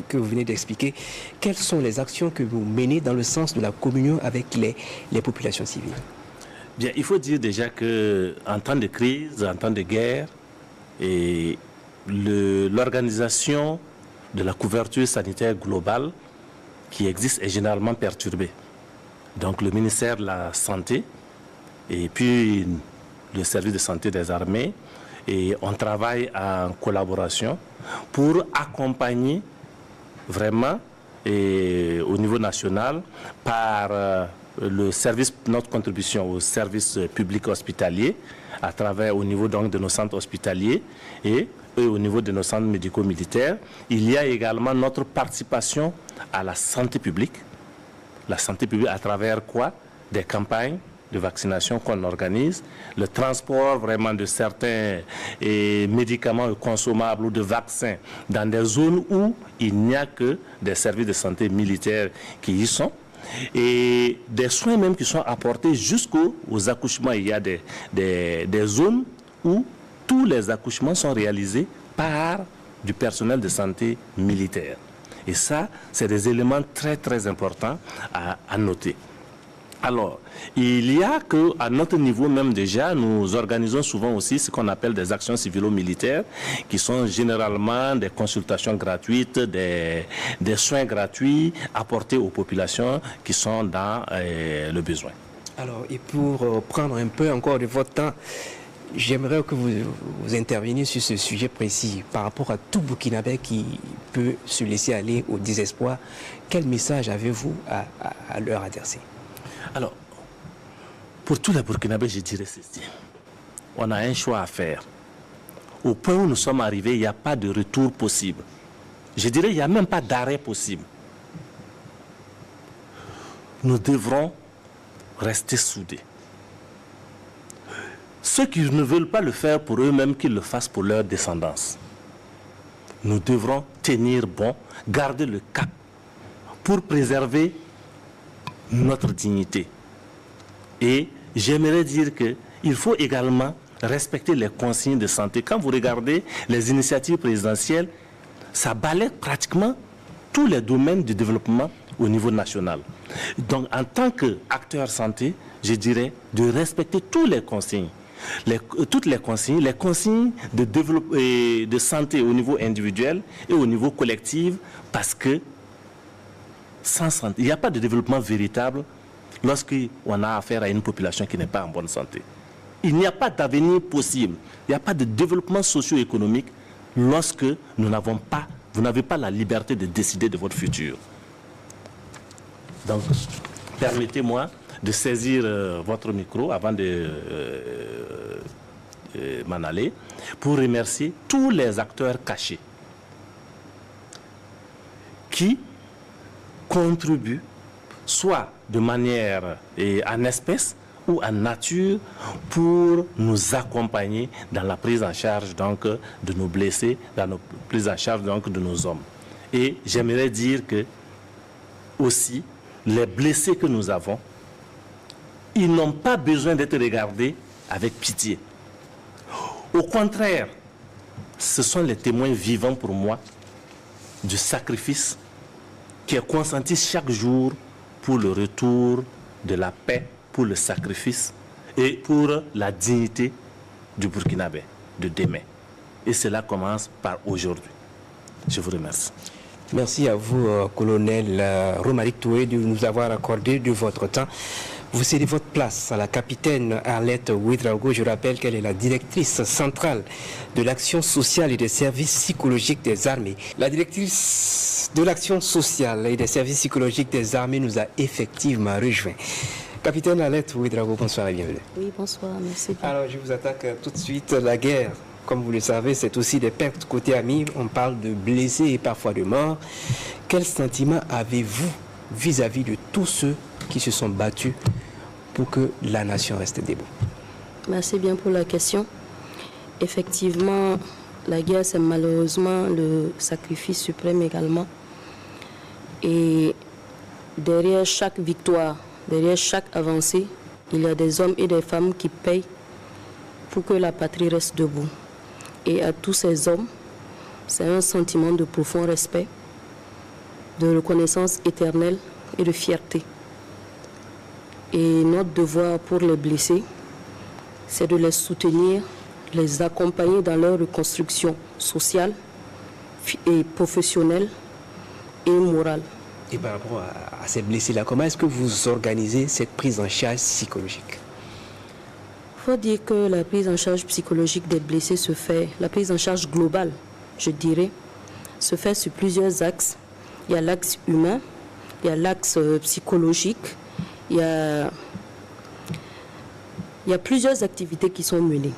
que vous venez d'expliquer, quelles sont les actions que vous menez dans le sens de la communion avec les populations civiles? Bien, il faut dire déjà qu'en temps de crise, en temps de guerre, l'organisation de la couverture sanitaire globale qui existe est généralement perturbée. Donc le ministère de la Santé et puis le service de santé des armées, et on travaille en collaboration pour accompagner vraiment au niveau national par le service, notre contribution au service public hospitalier à travers au niveau donc de nos centres hospitaliers et au niveau de nos centres médico-militaires. Il y a également notre participation à la santé publique. La santé publique à travers quoi? Des campagnes de vaccination qu'on organise, le transport vraiment de certains médicaments consommables ou de vaccins dans des zones où il n'y a que des services de santé militaires qui y sont. Et des soins même qui sont apportés jusqu'aux accouchements. Il y a des zones où tous les accouchements sont réalisés part du personnel de santé militaire. Et ça, c'est des éléments très très importants à noter. Alors, il y a qu'à notre niveau même déjà, nous organisons souvent aussi ce qu'on appelle des actions civilo-militaires, qui sont généralement des consultations gratuites, des soins gratuits apportés aux populations qui sont dans le besoin. Alors, et pour prendre un peu encore de votre temps, j'aimerais que vous interveniez sur ce sujet précis par rapport à tout Burkinabé qui peut se laisser aller au désespoir. Quel message avez-vous à leur adresser? Alors, pour tous les Burkinabés, je dirais ceci. On a un choix à faire. Au point où nous sommes arrivés, il n'y a pas de retour possible. Je dirais, il n'y a même pas d'arrêt possible. Nous devrons rester soudés. Ceux qui ne veulent pas le faire pour eux-mêmes, qu'ils le fassent pour leur descendance. Nous devrons tenir bon, garder le cap pour préserver notre dignité. Et j'aimerais dire qu'il faut également respecter les consignes de santé. Quand vous regardez les initiatives présidentielles, ça balaie pratiquement tous les domaines du développement au niveau national. Donc, en tant qu'acteur santé, je dirais de respecter toutes les consignes. Toutes les consignes de santé au niveau individuel et au niveau collectif, parce que sans santé, il n'y a pas de développement véritable lorsqu'on a affaire à une population qui n'est pas en bonne santé. Il n'y a pas d'avenir possible, il n'y a pas de développement socio-économique lorsque vous n'avez pas la liberté de décider de votre futur. Donc, permettez-moi de saisir votre micro avant de m'en aller pour remercier tous les acteurs cachés qui contribuent soit de manière en espèces ou en nature pour nous accompagner dans la prise en charge donc, de nos blessés, dans la prise en charge donc, de nos hommes. Et j'aimerais dire que aussi les blessés que nous avons, ils n'ont pas besoin d'être regardés avec pitié. Au contraire, ce sont les témoins vivants pour moi du sacrifice qui est consenti chaque jour pour le retour de la paix, pour le sacrifice et pour la dignité du Burkinabé de demain. Et cela commence par aujourd'hui. Je vous remercie. Merci à vous, colonel Romaric Touré, de nous avoir accordé de votre temps. Vous cédez votre place à la capitaine Arlette Ouedraogo. Je rappelle qu'elle est la directrice centrale de l'action sociale et des services psychologiques des armées. La directrice de l'action sociale et des services psychologiques des armées nous a effectivement rejoints. Capitaine Arlette Ouedraogo, bonsoir et bienvenue. Oui, bonsoir, merci. Alors, je vous attaque tout de suite. La guerre, comme vous le savez, c'est aussi des pertes côté amis. On parle de blessés et parfois de morts. Quel sentiment avez-vous vis-à-vis de tous ceux qui se sont battus pour que la nation reste debout? Merci bien pour la question. Effectivement, la guerre, c'est malheureusement le sacrifice suprême également. Et derrière chaque victoire, derrière chaque avancée, il y a des hommes et des femmes qui payent pour que la patrie reste debout. Et à tous ces hommes, c'est un sentiment de profond respect, de reconnaissance éternelle et de fierté. Et notre devoir pour les blessés, c'est de les soutenir, les accompagner dans leur reconstruction sociale et professionnelle et morale. Et par rapport à ces blessés-là, comment est-ce que vous organisez cette prise en charge psychologique? Il faut dire que la prise en charge psychologique des blessés se fait, la prise en charge globale, je dirais, se fait sur plusieurs axes. Il y a l'axe humain, il y a l'axe psychologique, il y a plusieurs activités qui sont menées.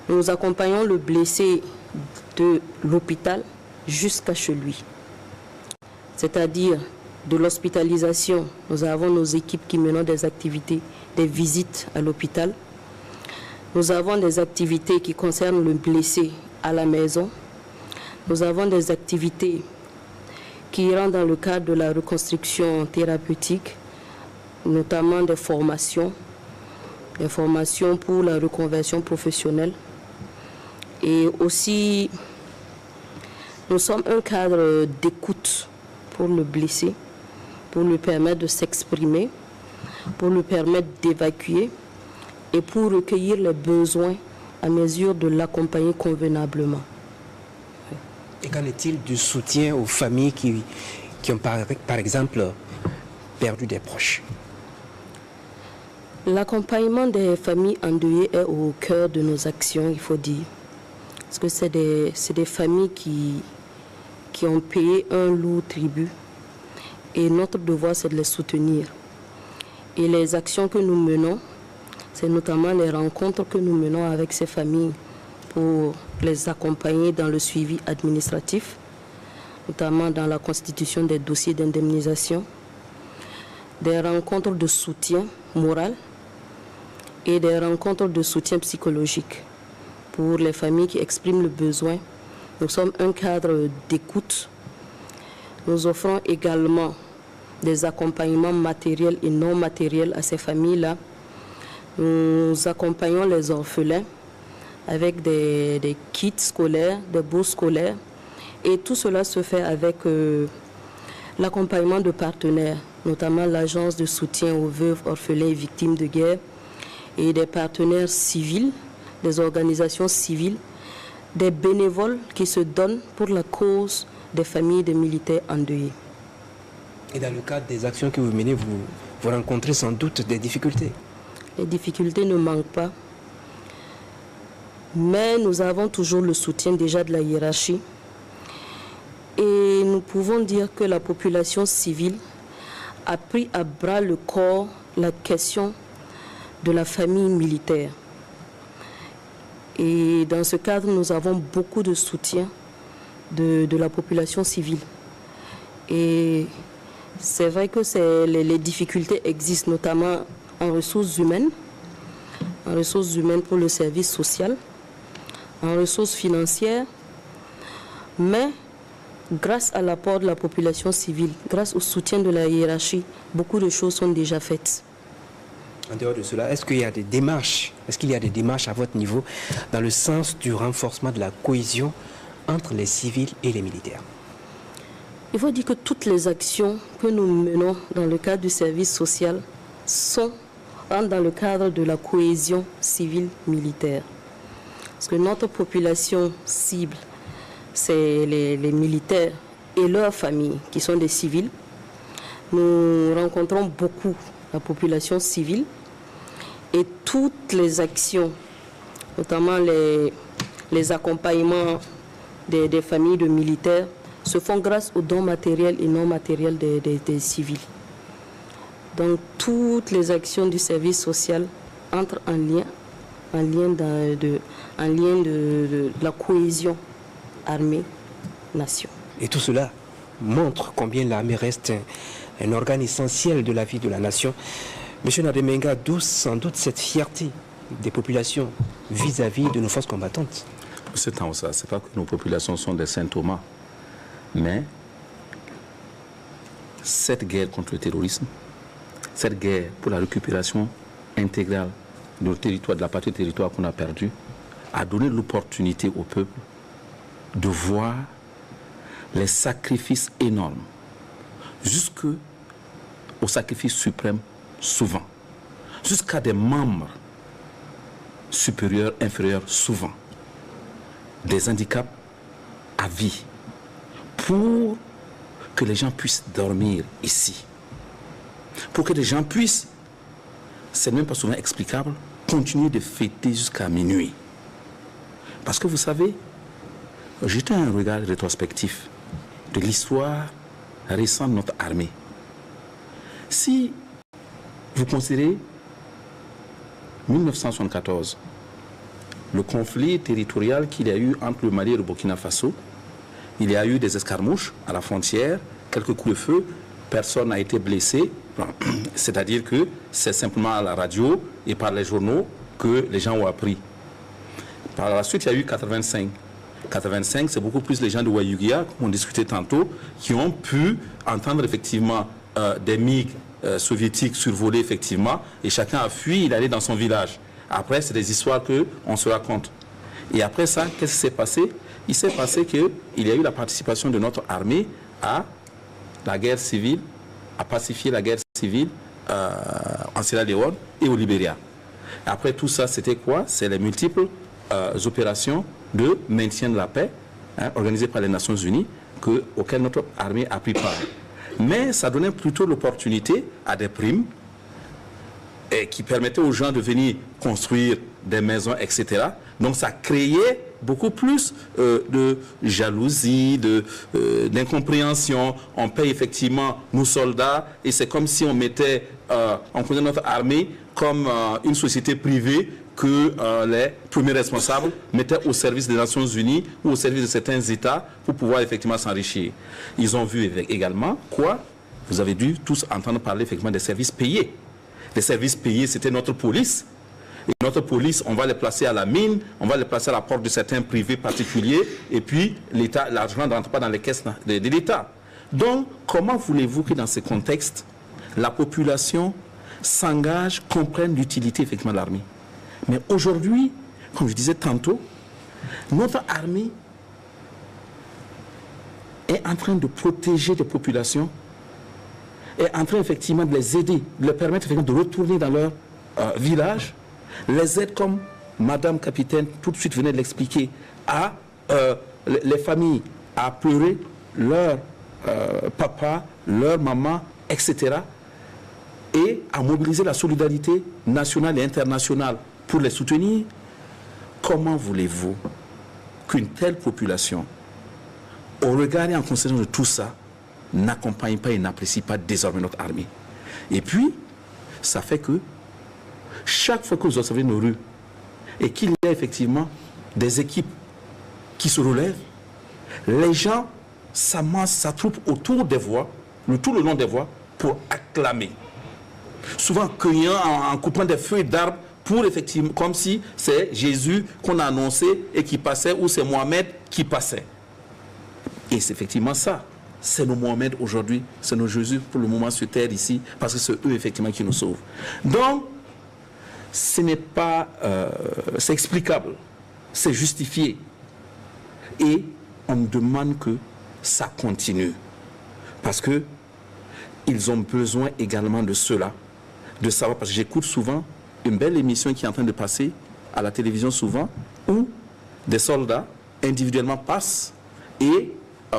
Nous accompagnons le blessé de l'hôpital jusqu'à chez lui. C'est-à-dire de l'hospitalisation, nous avons nos équipes qui mènent des activités, des visites à l'hôpital. Nous avons des activités qui concernent le blessé à la maison. Nous avons des activités qui rentrent dans le cadre de la reconstruction thérapeutique, notamment des formations pour la reconversion professionnelle. Et aussi, Nous sommes un cadre d'écoute pour le blessé, pour lui permettre de s'exprimer, pour lui permettre d'évacuer et pour recueillir les besoins à mesure de l'accompagner convenablement. Et qu'en est-il du soutien aux familles qui ont par exemple perdu des proches? L'accompagnement des familles endeuillées est au cœur de nos actions, il faut dire. Parce que c'est des familles qui ont payé un lourd tribut. Et notre devoir, c'est de les soutenir. Et les actions que nous menons, c'est notamment les rencontres que nous menons avec ces familles pour les accompagner dans le suivi administratif, notamment dans la constitution des dossiers d'indemnisation, des rencontres de soutien moral et des rencontres de soutien psychologique pour les familles qui expriment le besoin. Nous sommes un cadre d'écoute. Nous offrons également des accompagnements matériels et non matériels à ces familles-là. Nous accompagnons les orphelins avec des kits scolaires, des bourses scolaires. Et tout cela se fait avec l'accompagnement de partenaires, notamment l'Agence de soutien aux veuves, orphelins et victimes de guerre, et des partenaires civils, des organisations civiles, des bénévoles qui se donnent pour la cause des familles de militaires endeuillés. Et dans le cadre des actions que vous menez, vous rencontrez sans doute des difficultés? Les difficultés ne manquent pas, mais nous avons toujours le soutien déjà de la hiérarchie. Et nous pouvons dire que la population civile a pris à bras le corps la question de la famille militaire. Et dans ce cadre, nous avons beaucoup de soutien de la population civile. Et c'est vrai que les difficultés existent, notamment en ressources humaines pour le service social, en ressources financières, mais grâce à l'apport de la population civile, grâce au soutien de la hiérarchie, beaucoup de choses sont déjà faites. En dehors de cela, est-ce qu'il y a des démarches à votre niveau dans le sens du renforcement de la cohésion entre les civils et les militaires? Il faut dire que toutes les actions que nous menons dans le cadre du service social rentrent dans le cadre de la cohésion civile-militaire. Parce que notre population cible, c'est les militaires et leurs familles qui sont des civils. Nous rencontrons beaucoup la population civile et toutes les actions, notamment les accompagnements des familles de militaires, se font grâce aux dons matériels et non matériels des civils. Donc toutes les actions du service social entrent en lien de la cohésion armée-nation. Et tout cela montre combien l'armée reste un organe essentiel de la vie de la nation. Monsieur Nademenga, d'où sans doute cette fierté des populations vis-à-vis de nos forces combattantes? C'est pas que nos populations sont des saint Thomas, mais cette guerre contre le terrorisme, cette guerre pour la récupération intégrale de nos territoires, de la partie du territoire qu'on a perdu, a donné l'opportunité au peuple de voir les sacrifices énormes, jusqu'au sacrifice suprême, souvent, jusqu'à des membres supérieurs, inférieurs, souvent, des handicaps à vie, pour que les gens puissent dormir ici, pour que les gens puissent, c'est même pas souvent explicable, continuer de fêter jusqu'à minuit. Parce que vous savez, jetez un regard rétrospectif de l'histoire récente de notre armée. Si vous considérez 1974, le conflit territorial qu'il y a eu entre le Mali et le Burkina Faso, il y a eu des escarmouches à la frontière, quelques coups de feu, personne n'a été blessé. C'est-à-dire que c'est simplement à la radio et par les journaux que les gens ont appris. Par la suite, il y a eu 85. 85, c'est beaucoup plus les gens de Wayugia, comme on discutait tantôt, qui ont pu entendre effectivement des MiG soviétiques survoler effectivement, et chacun a fui, il allait dans son village. Après, c'est des histoires qu'on se raconte. Et après ça, qu'est-ce qui s'est passé? il s'est passé qu'il y a eu la participation de notre armée à la guerre civile, à pacifier la guerre civile en Sierra Leone et au Libéria. Après tout ça, c'était quoi? C'est les multiples opérations de maintien de la paix organisées par les Nations Unies auxquelles notre armée a pris part. Mais ça donnait plutôt l'opportunité à des primes qui permettaient aux gens de venir construire des maisons, etc. Donc ça créait beaucoup plus de jalousie, d'incompréhension. On paye effectivement nos soldats et c'est comme si on mettait, on connaît notre armée comme une société privée que les premiers responsables mettaient au service des Nations Unies ou au service de certains États pour pouvoir effectivement s'enrichir. Ils ont vu également quoi? Vous avez dû tous entendre parler effectivement des services payés. Les services payés, c'était notre police. Et notre police, on va les placer à la mine, on va les placer à la porte de certains privés particuliers, et puis l'État, l'argent ne rentre pas dans les caisses de l'État. Donc, comment voulez-vous que dans ce contexte, la population s'engage, comprenne l'utilité effectivement de l'armée? Mais aujourd'hui, comme je disais tantôt, notre armée est en train de protéger les populations, est en train effectivement de les aider, de leur permettre effectivement de retourner dans leur village, les aides comme Madame Capitaine tout de suite venait de l'expliquer, à les familles à pleurer leur papa, leur maman, etc. et à mobiliser la solidarité nationale et internationale pour les soutenir. Comment voulez-vous qu'une telle population, au regard et en considération de tout ça, n'accompagne pas et n'apprécie pas désormais notre armée? Et puis, ça fait que chaque fois que vous observez nos rues et qu'il y a effectivement des équipes qui se relèvent, les gens s'amassent, s'attroupent autour des voies, tout le long des voies, pour acclamer. Souvent cueillant en coupant des feuilles d'arbres pour effectivement, comme si c'est Jésus qu'on a annoncé et qui passait, ou c'est Mohamed qui passait. Et c'est effectivement ça. C'est nos Mohamed aujourd'hui, c'est nos Jésus pour le moment sur terre ici, parce que c'est eux effectivement qui nous sauvent. Donc, ce n'est pas, c'est explicable, c'est justifié. Et on demande que ça continue. Parce que ils ont besoin également de cela, de savoir, parce que j'écoute souvent une belle émission qui est en train de passer à la télévision souvent, où des soldats individuellement passent et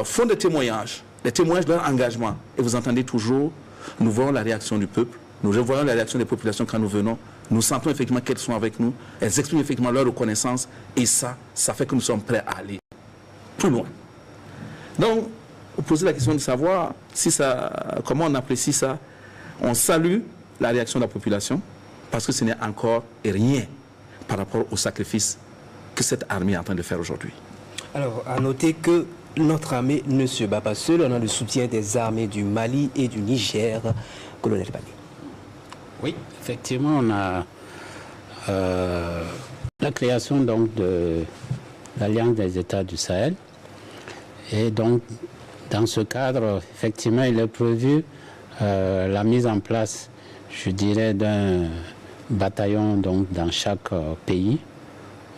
font des témoignages de leur engagement. Et vous entendez toujours, nous voyons la réaction du peuple, nous voyons la réaction des populations quand nous venons, nous sentons effectivement qu'elles sont avec nous, elles expriment effectivement leur reconnaissance, et ça fait que nous sommes prêts à aller plus loin. Donc, vous posez la question de savoir si comment on apprécie ça. On salue la réaction de la population, parce que ce n'est encore rien par rapport au sacrifice que cette armée est en train de faire aujourd'hui. Alors, à noter que notre armée ne se bat pas seule, on a le soutien des armées du Mali et du Niger, colonel Balé. Oui, effectivement, on a la création donc de l'Alliance des États du Sahel. Et donc, dans ce cadre, effectivement, il est prévu la mise en place, je dirais, d'un bataillon donc, dans chaque pays,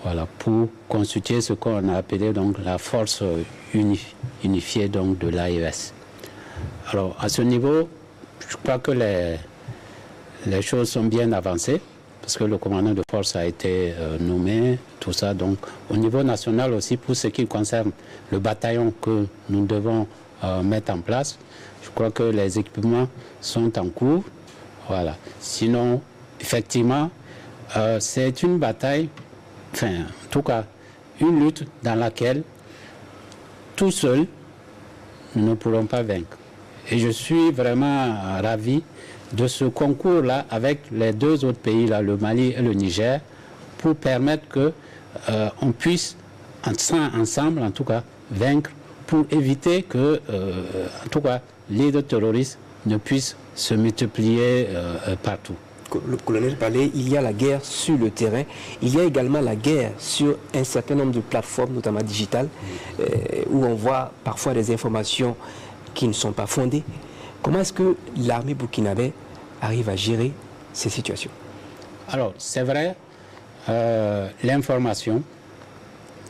voilà, pour constituer ce qu'on a appelé donc, la force unifiée donc, de l'AES. Alors, à ce niveau, je crois que les choses sont bien avancées, parce que le commandant de force a été nommé, tout ça. Donc, au niveau national aussi, pour ce qui concerne le bataillon que nous devons mettre en place, je crois que les équipements sont en cours. Voilà. Sinon, effectivement, c'est une bataille, enfin, en tout cas, une lutte dans laquelle, tout seul, nous ne pourrons pas vaincre. Et je suis vraiment ravi de ce concours-là avec les deux autres pays, là, le Mali et le Niger, pour permettre qu'on puisse, ensemble, en tout cas, vaincre, pour éviter que, en tout cas, les terroristes ne puissent se multiplier partout. Le colonel Balé, il y a la guerre sur le terrain, il y a également la guerre sur un certain nombre de plateformes, notamment digitales, où on voit parfois des informations qui ne sont pas fondées. Comment est-ce que l'armée burkinabé arrive à gérer ces situations? Alors, c'est vrai, l'information,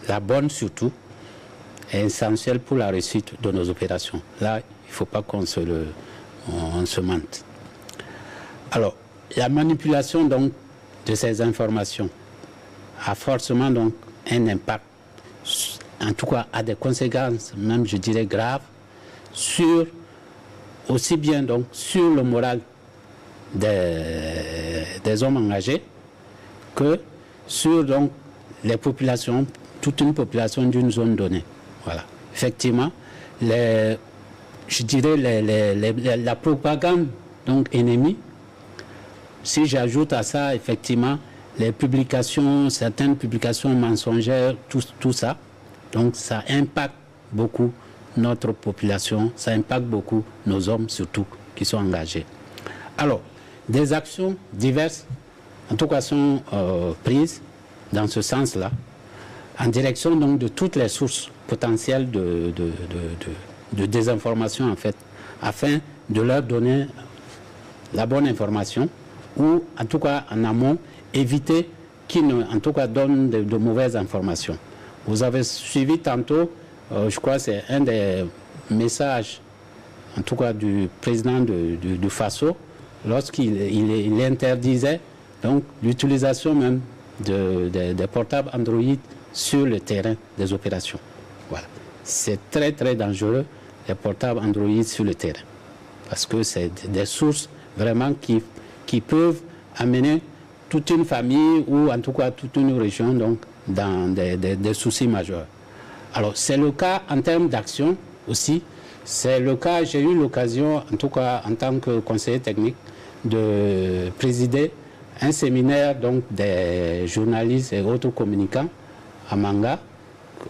la bonne surtout, est essentiel pour la réussite de nos opérations. Là, il ne faut pas qu'on se mente. Alors, la manipulation donc, de ces informations a forcément donc, un impact, en tout cas a des conséquences, même je dirais graves, aussi bien donc, sur le moral des hommes engagés que sur donc, les populations, toute une population d'une zone donnée. Voilà. Effectivement, la propagande donc, ennemie, si j'ajoute à ça, effectivement, les publications, certaines publications mensongères, tout ça, donc ça impacte beaucoup notre population, ça impacte beaucoup nos hommes surtout qui sont engagés. Alors, des actions diverses, en tout cas, sont prises dans ce sens-là, en direction donc de toutes les sources potentielles de désinformation, en fait, afin de leur donner la bonne information ou, en tout cas, en amont, éviter qu'ils, en tout cas, donnent de mauvaises informations. Vous avez suivi tantôt, je crois que c'est un des messages, en tout cas, du président du FASO, lorsqu'il interdisait donc l'utilisation même des portables Android sur le terrain des opérations. Voilà. C'est très très dangereux, les portables Android sur le terrain, parce que c'est des sources vraiment qui peuvent amener toute une famille ou en tout cas toute une région donc, dans des soucis majeurs. Alors c'est le cas en termes d'action aussi, c'est le cas, j'ai eu l'occasion en tout cas en tant que conseiller technique de présider un séminaire donc, des journalistes et autres communicants à Manga,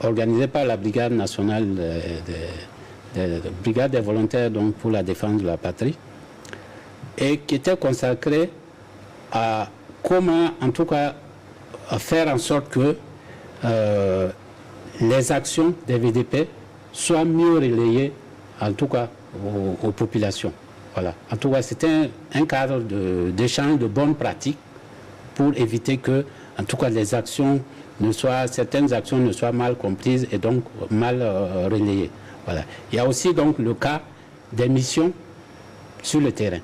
organisé par la Brigade nationale, Brigade des volontaires donc, pour la défense de la patrie, et qui était consacré à comment, en tout cas, faire en sorte que les actions des VDP soient mieux relayées, en tout cas, aux populations. Voilà. En tout cas, c'était un cadre d'échange de bonnes pratiques pour éviter que, en tout cas, certaines actions ne soient mal comprises et donc mal relayées. Voilà. Il y a aussi donc le cas des missions sur le terrain.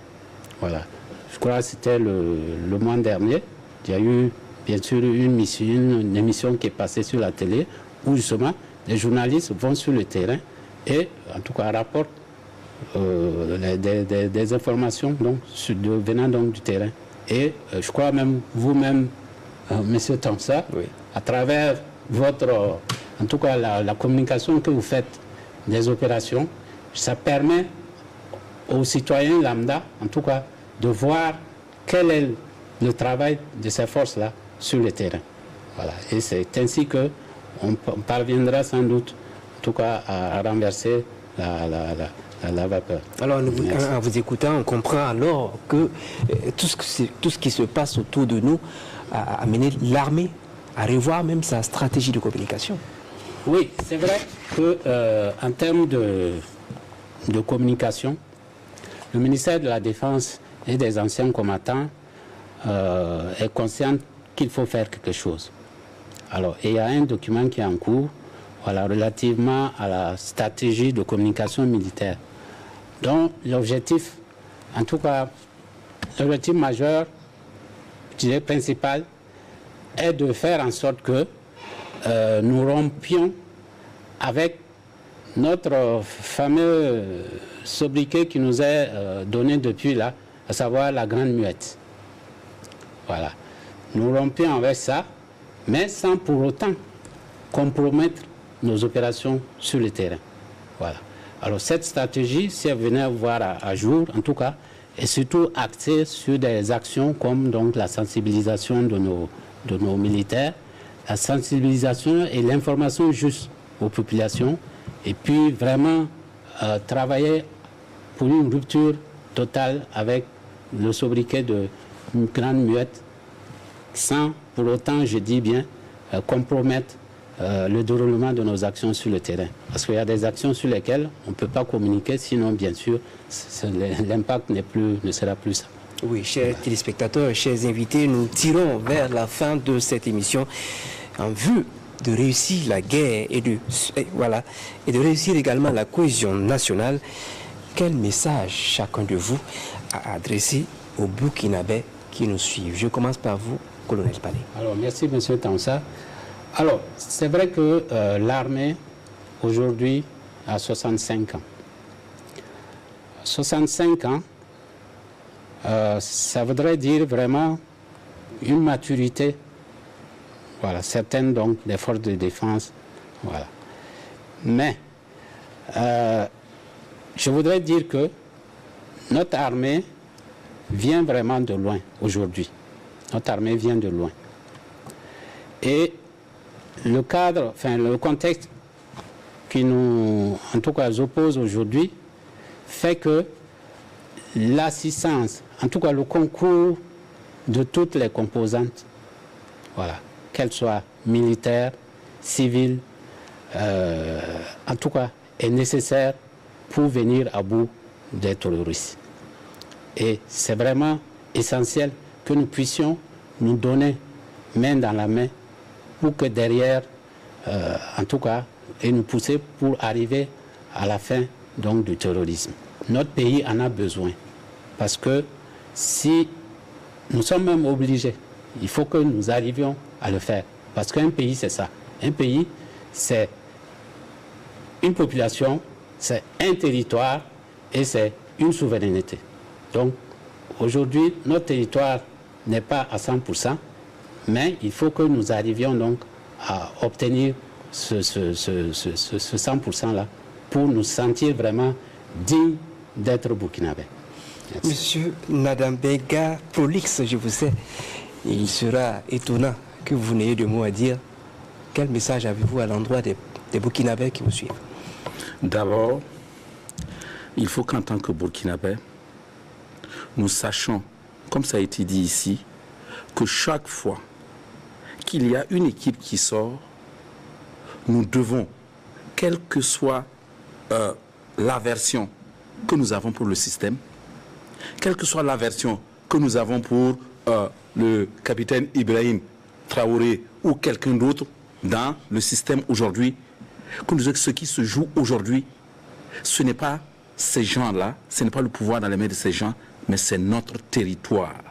Voilà. Je crois que c'était le mois dernier. Il y a eu bien sûr une émission qui est passée sur la télé où justement les journalistes vont sur le terrain et en tout cas rapportent des informations donc, venant donc, du terrain. Et je crois même vous-même, Monsieur Tamsa, oui, à travers votre, en tout cas la communication que vous faites des opérations, ça permet aux citoyens lambda, en tout cas, de voir quel est le travail de ces forces-là sur le terrain. Voilà. Et c'est ainsi qu'on parviendra sans doute, en tout cas, à renverser la vapeur. Alors, en vous écoutant, on comprend alors que tout ce qui se passe autour de nous a amené l'armée à revoir même sa stratégie de communication. Oui, c'est vrai qu'en termes de communication, le ministère de la Défense et des anciens combattants est conscient qu'il faut faire quelque chose. Alors, il y a un document qui est en cours, voilà, relativement à la stratégie de communication militaire, dont l'objectif, en tout cas, l'objectif majeur, je dirais principal, est de faire en sorte que nous rompions avec notre fameux sobriquet qui nous est donné depuis là, à savoir la Grande Muette. Voilà. Nous rompions avec ça, mais sans pour autant compromettre nos opérations sur le terrain. Voilà. Alors cette stratégie, si elle venait à voir à jour, en tout cas, est surtout axée sur des actions comme donc la sensibilisation de nos militaires, la sensibilisation et l'information juste aux populations, et puis vraiment travailler pour une rupture totale avec le sobriquet de Grande Muette, sans pour autant, je dis bien, compromettre le déroulement de nos actions sur le terrain. Parce qu'il y a des actions sur lesquelles on ne peut pas communiquer, sinon, bien sûr, l'impact ne sera plus ça. Oui, chers téléspectateurs, chers invités, nous tirons vers la fin de cette émission en vue de réussir la guerre et de réussir également la cohésion nationale, quel message chacun de vous a adressé aux Burkinabés qui nous suivent? Je commence par vous, colonel Palais. Alors, merci, M. Tansa. Alors, c'est vrai que l'armée, aujourd'hui, a 65 ans. 65 ans, ça voudrait dire vraiment une maturité, voilà, certaines donc des forces de défense, voilà. Mais, je voudrais dire que notre armée vient vraiment de loin aujourd'hui. Notre armée vient de loin. Et le cadre, enfin le contexte qui nous, en tout cas, oppose aujourd'hui, fait que l'assistance, en tout cas le concours de toutes les composantes, voilà, qu'elles soient militaires, civiles, en tout cas, est nécessaire pour venir à bout des terroristes. Et c'est vraiment essentiel que nous puissions nous donner main dans la main pour que derrière, en tout cas, et nous pousser pour arriver à la fin donc, du terrorisme. Notre pays en a besoin parce que si nous sommes même obligés, il faut que nous arrivions à le faire. Parce qu'un pays, c'est ça. Un pays, c'est une population, c'est un territoire et c'est une souveraineté. Donc, aujourd'hui, notre territoire n'est pas à 100%, mais il faut que nous arrivions donc à obtenir ce 100%-là pour nous sentir vraiment dignes d'être burkinabés. Merci. Monsieur Nadambega, prolixe, je vous sais, il sera étonnant que vous n'ayez de mots à dire. Quel message avez-vous à l'endroit des Burkinabés qui vous suivent? D'abord, il faut qu'en tant que Burkinabés, nous sachions, comme ça a été dit ici, que chaque fois qu'il y a une équipe qui sort, nous devons, quelle que soit l'aversion que nous avons pour le système, quelle que soit l'aversion que nous avons pour le capitaine Ibrahim Traoré ou quelqu'un d'autre dans le système aujourd'hui, que nous disons que ce qui se joue aujourd'hui, ce n'est pas ces gens-là, ce n'est pas le pouvoir dans les mains de ces gens, mais c'est notre territoire,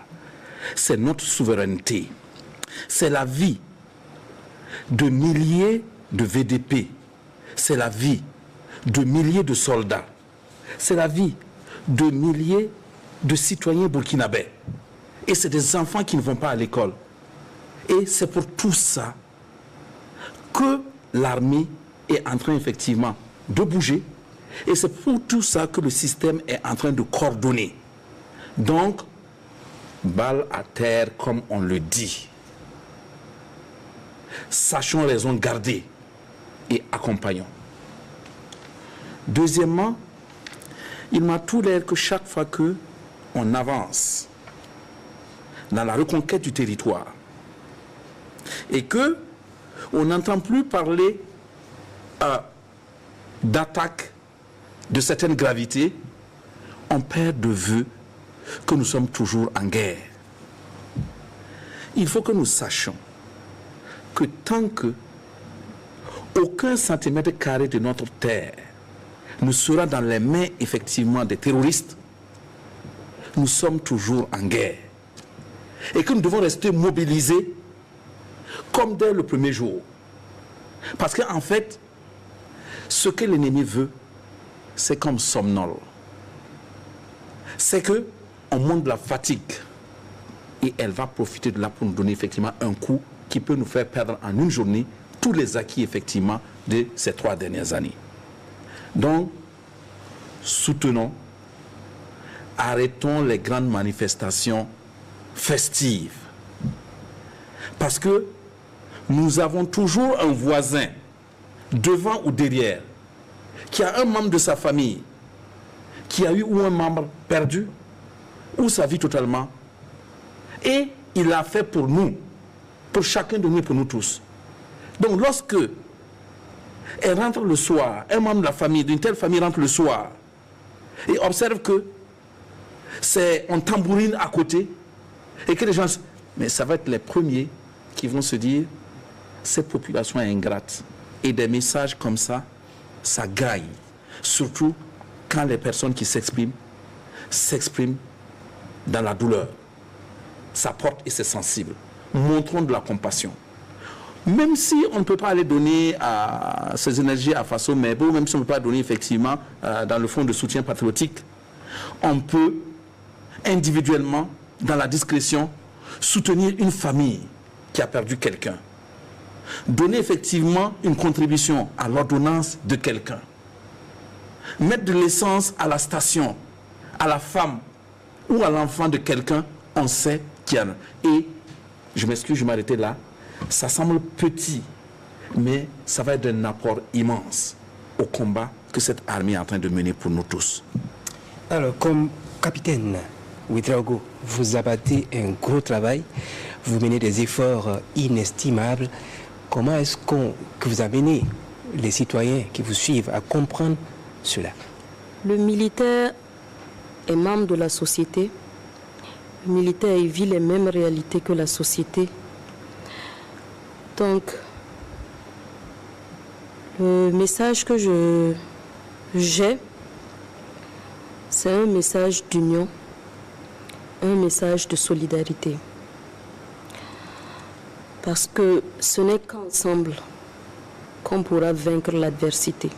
c'est notre souveraineté, c'est la vie de milliers de VDP, c'est la vie de milliers de soldats, c'est la vie de milliers de citoyens burkinabés. Et c'est des enfants qui ne vont pas à l'école. Et c'est pour tout ça que l'armée est en train effectivement de bouger. Et c'est pour tout ça que le système est en train de coordonner. Donc, balle à terre, comme on le dit. Sachons raison garder et accompagnons. Deuxièmement, il m'a tout l'air que chaque fois qu'on avance dans la reconquête du territoire et que on n'entend plus parler d'attaques de certaine gravité, on perd de vue que nous sommes toujours en guerre. Il faut que nous sachions que tant que aucun centimètre carré de notre terre ne sera dans les mains effectivement des terroristes, nous sommes toujours en guerre. Et que nous devons rester mobilisés comme dès le premier jour. Parce qu'en fait, ce que l'ennemi veut, c'est comme somnol. C'est qu'on monte de la fatigue et elle va profiter de là pour nous donner effectivement un coup qui peut nous faire perdre en une journée tous les acquis effectivement de ces 3 dernières années. Donc, soutenons, arrêtons les grandes manifestations festives. Parce que nous avons toujours un voisin, devant ou derrière, qui a un membre de sa famille, qui a eu ou un membre perdu, ou sa vie totalement. Et il l'a fait pour nous, pour chacun de nous, pour nous tous. Donc lorsque elle rentre le soir, un membre de la famille, d'une telle famille rentre le soir, et observe que on tambourine à côté, et que les gens, mais ça va être les premiers qui vont se dire, cette population est ingrate. Et des messages comme ça graille. Surtout quand les personnes qui s'expriment dans la douleur. Ça porte et c'est sensible. Montrons de la compassion. Même si on ne peut pas aller donner ces énergies à Faso Mebo, même si on ne peut pas donner effectivement dans le fonds de soutien patriotique, on peut individuellement, dans la discrétion, soutenir une famille qui a perdu quelqu'un. Donner effectivement une contribution à l'ordonnance de quelqu'un. Mettre de l'essence à la station, à la femme ou à l'enfant de quelqu'un, on sait qu'il y en a. Et, je m'excuse, je vais m'arrêter là. Ça semble petit, mais ça va être un apport immense au combat que cette armée est en train de mener pour nous tous. Alors, comme capitaine Ouédraogo, vous abattez un gros travail, vous menez des efforts inestimables. Comment est-ce que vous amenez les citoyens qui vous suivent à comprendre cela? Le militaire est membre de la société. Le militaire il vit les mêmes réalités que la société. Donc, le message que j'ai, c'est un message d'union, un message de solidarité. Parce que ce n'est qu'ensemble qu'on pourra vaincre l'adversité.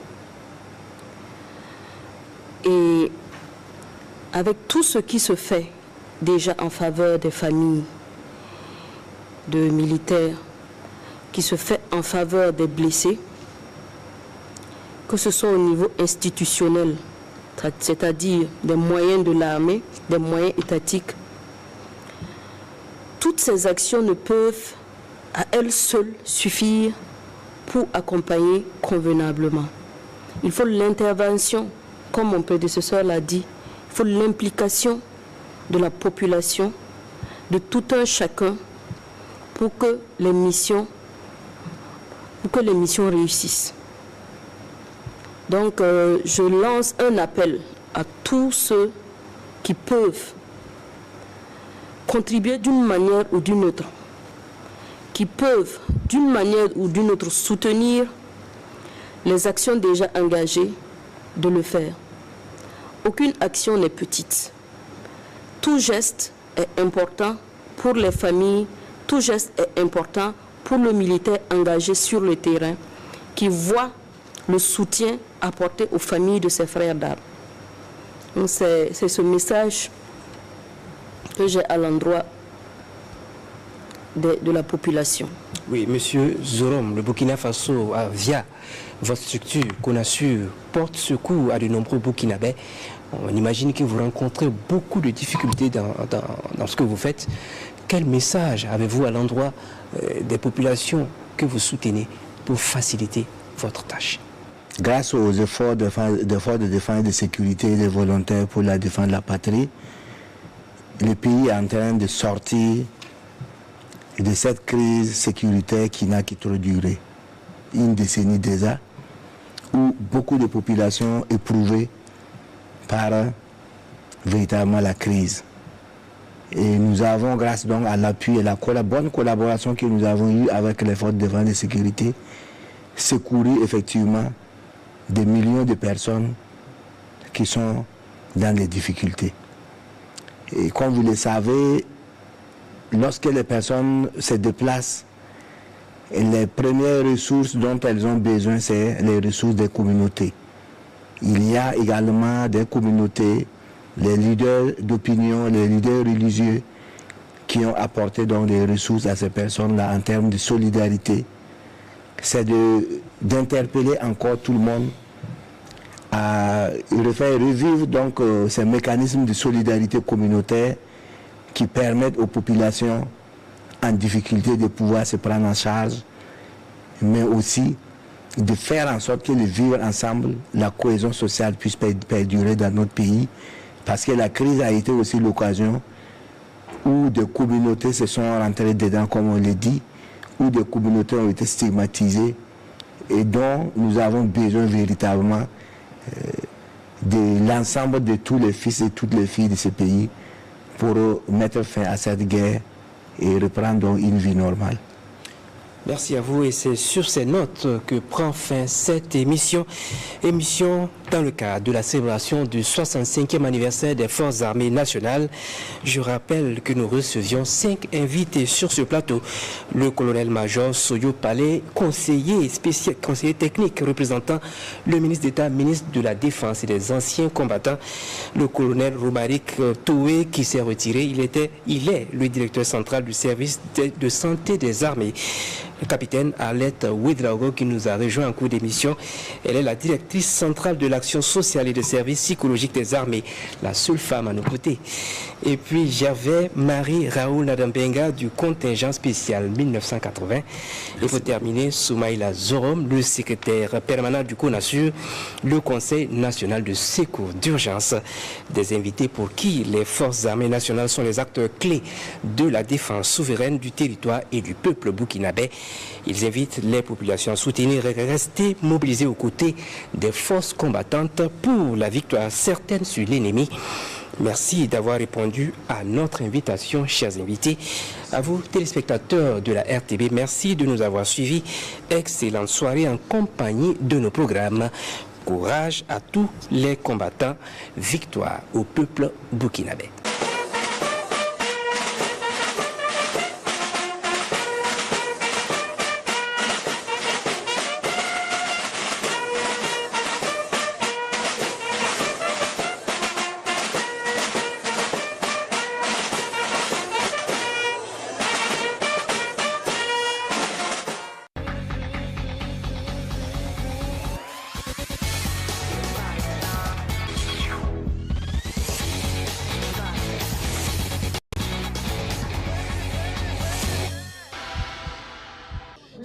Et avec tout ce qui se fait déjà en faveur des familles de militaires, qui se fait en faveur des blessés, que ce soit au niveau institutionnel, c'est-à-dire des moyens de l'armée, des moyens étatiques, toutes ces actions ne peuvent à elles seules suffire pour accompagner convenablement. Il faut l'intervention, comme mon prédécesseur l'a dit, il faut l'implication de la population, de tout un chacun, pour que les missions réussissent. Donc, je lance un appel à tous ceux qui peuvent contribuer d'une manière ou d'une autre, qui peuvent d'une manière ou d'une autre soutenir les actions déjà engagées, de le faire. Aucune action n'est petite. Tout geste est important pour les familles, tout geste est important pour le militaire engagé sur le terrain qui voit le soutien apporté aux familles de ses frères d'armes. Donc c'est ce message que j'ai à l'endroit de la population. Oui, Monsieur Zorom, le Burkina Faso, via votre structure, CONASUR, porte secours à de nombreux Burkinabés. On imagine que vous rencontrez beaucoup de difficultés dans ce que vous faites. Quel message avez-vous à l'endroit des populations que vous soutenez pour faciliter votre tâche? Grâce aux efforts de défense et de sécurité des volontaires pour la défense de la patrie, le pays est en train de sortir de cette crise sécuritaire qui n'a que trop duré. Une décennie déjà, où beaucoup de populations éprouvées par véritablement la crise. Et nous avons, grâce donc à l'appui et la bonne collaboration que nous avons eue avec les forces de défense et de sécurité, secouru effectivement des millions de personnes qui sont dans des difficultés. Et comme vous le savez, lorsque les personnes se déplacent, les premières ressources dont elles ont besoin, c'est les ressources des communautés. Il y a également des communautés, les leaders d'opinion, les leaders religieux qui ont apporté donc des ressources à ces personnes-là en termes de solidarité. C'est d'interpeller encore tout le monde à refaire revivre donc ces mécanismes de solidarité communautaire qui permettent aux populations en difficulté de pouvoir se prendre en charge, mais aussi de faire en sorte que le vivre ensemble, la cohésion sociale puisse perdurer dans notre pays, parce que la crise a été aussi l'occasion où des communautés se sont rentrées dedans, comme on le dit, où des communautés ont été stigmatisées et dont nous avons besoin véritablement de l'ensemble de tous les fils et toutes les filles de ce pays pour mettre fin à cette guerre et reprendre donc une vie normale. Merci à vous et c'est sur ces notes que prend fin cette émission dans le cadre de la célébration du 65e anniversaire des Forces armées nationales. Je rappelle que nous recevions 5 invités sur ce plateau. Le colonel-major Soyo Palais, conseiller technique représentant le ministre d'État, ministre de la Défense et des anciens combattants. Le colonel Romaric Toué qui s'est retiré, il est le directeur central du service de santé des armées. Le capitaine Arlette Ouedraogo qui nous a rejoint en cours d'émission. Elle est la directrice centrale de l'action sociale et des services psychologiques des armées, la seule femme à nos côtés. Et puis Gervais Marie Raoul Nadambenga du contingent spécial 1980. Et pour terminer, Soumaïla Zorom, le secrétaire permanent du CONASUR, le Conseil national de secours d'urgence. Des invités pour qui les forces armées nationales sont les acteurs clés de la défense souveraine du territoire et du peuple burkinabé. Ils invitent les populations à soutenir et rester mobilisées aux côtés des forces combattantes pour la victoire certaine sur l'ennemi. Merci d'avoir répondu à notre invitation, chers invités. À vous, téléspectateurs de la RTB, merci de nous avoir suivis. Excellente soirée en compagnie de nos programmes. Courage à tous les combattants. Victoire au peuple burkinabé.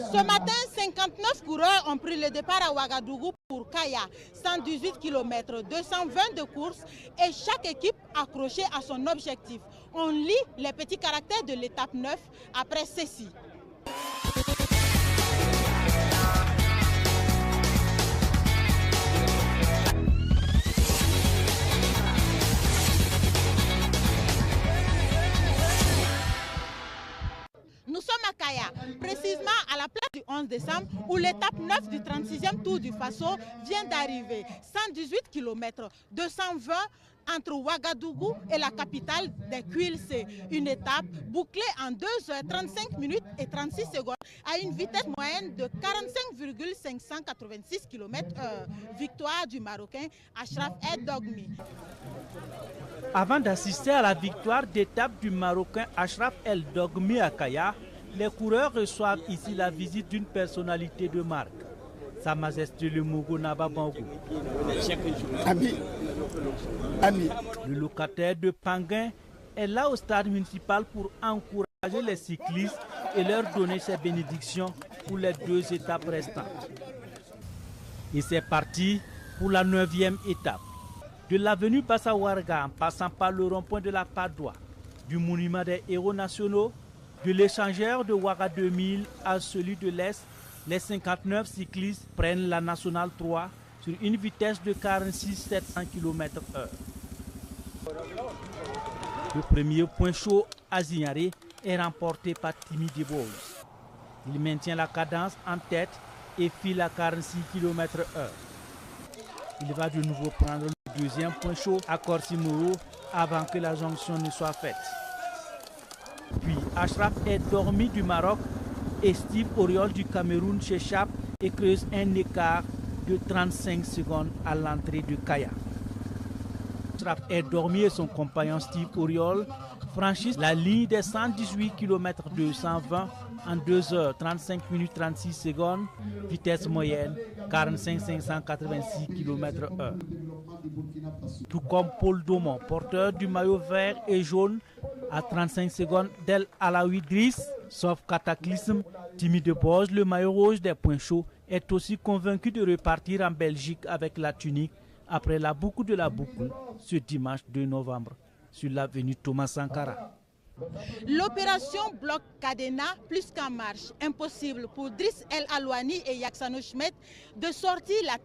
Ce matin, 59 coureurs ont pris le départ à Ouagadougou pour Kaya, 118 km, 220 de course et chaque équipe accrochée à son objectif. On lit les petits caractères de l'étape 9 après ceci. Nous sommes à Kaya, précisément à la place du 11 décembre où l'étape 9 du 36e Tour du Faso vient d'arriver. 118 km, 220 entre Ouagadougou et la capitale des QLC. Une étape bouclée en 2h35 minutes et 36 secondes à une vitesse moyenne de 45,586 km/h. Victoire du Marocain Achraf El Dogmi. Avant d'assister à la victoire d'étape du Marocain Achraf El Dogmi à Kaya, les coureurs reçoivent ici la visite d'une personnalité de marque, Sa Majesté le Mogo Naba Bangou. Le locataire de Panguin est là au stade municipal pour encourager les cyclistes et leur donner ses bénédictions pour les 2 étapes restantes. Et c'est parti pour la 9e étape. De l'avenue Bassawarga en passant par le rond-point de la Padoua, du monument des héros nationaux, de l'échangeur de Ouaga 2000 à celui de l'Est, les 59 cyclistes prennent la Nationale 3 sur une vitesse de 46,700 km/h. Le premier point chaud à Zignaré est remporté par Timmy Deboz. Il maintient la cadence en tête et file à 46 km/h. Il va de nouveau prendre le deuxième point chaud à Korsimoro avant que la jonction ne soit faite. Puis Achraf El Dogmi du Maroc et Steve Auriol du Cameroun s'échappent et creusent un écart de 35 secondes à l'entrée de Kaya. Achraf El Dogmi et son compagnon Steve Auriol franchissent la ligne des 118 km 220 en 2h35 minutes 36 secondes, vitesse moyenne 45,586 km/h. Tout comme Paul Daumont, porteur du maillot vert et jaune, à 35 secondes d'El Alaoui Driss, sauf cataclysme, Timmy Deboz, le maillot rouge des points chauds, est aussi convaincu de repartir en Belgique avec la tunique après la boucle de la boucle ce dimanche 2 novembre sur l'avenue Thomas Sankara. L'opération Bloc Cadena plus qu'en marche. Impossible pour Driss El Alouani et Yaxano Schmidt de sortir la tête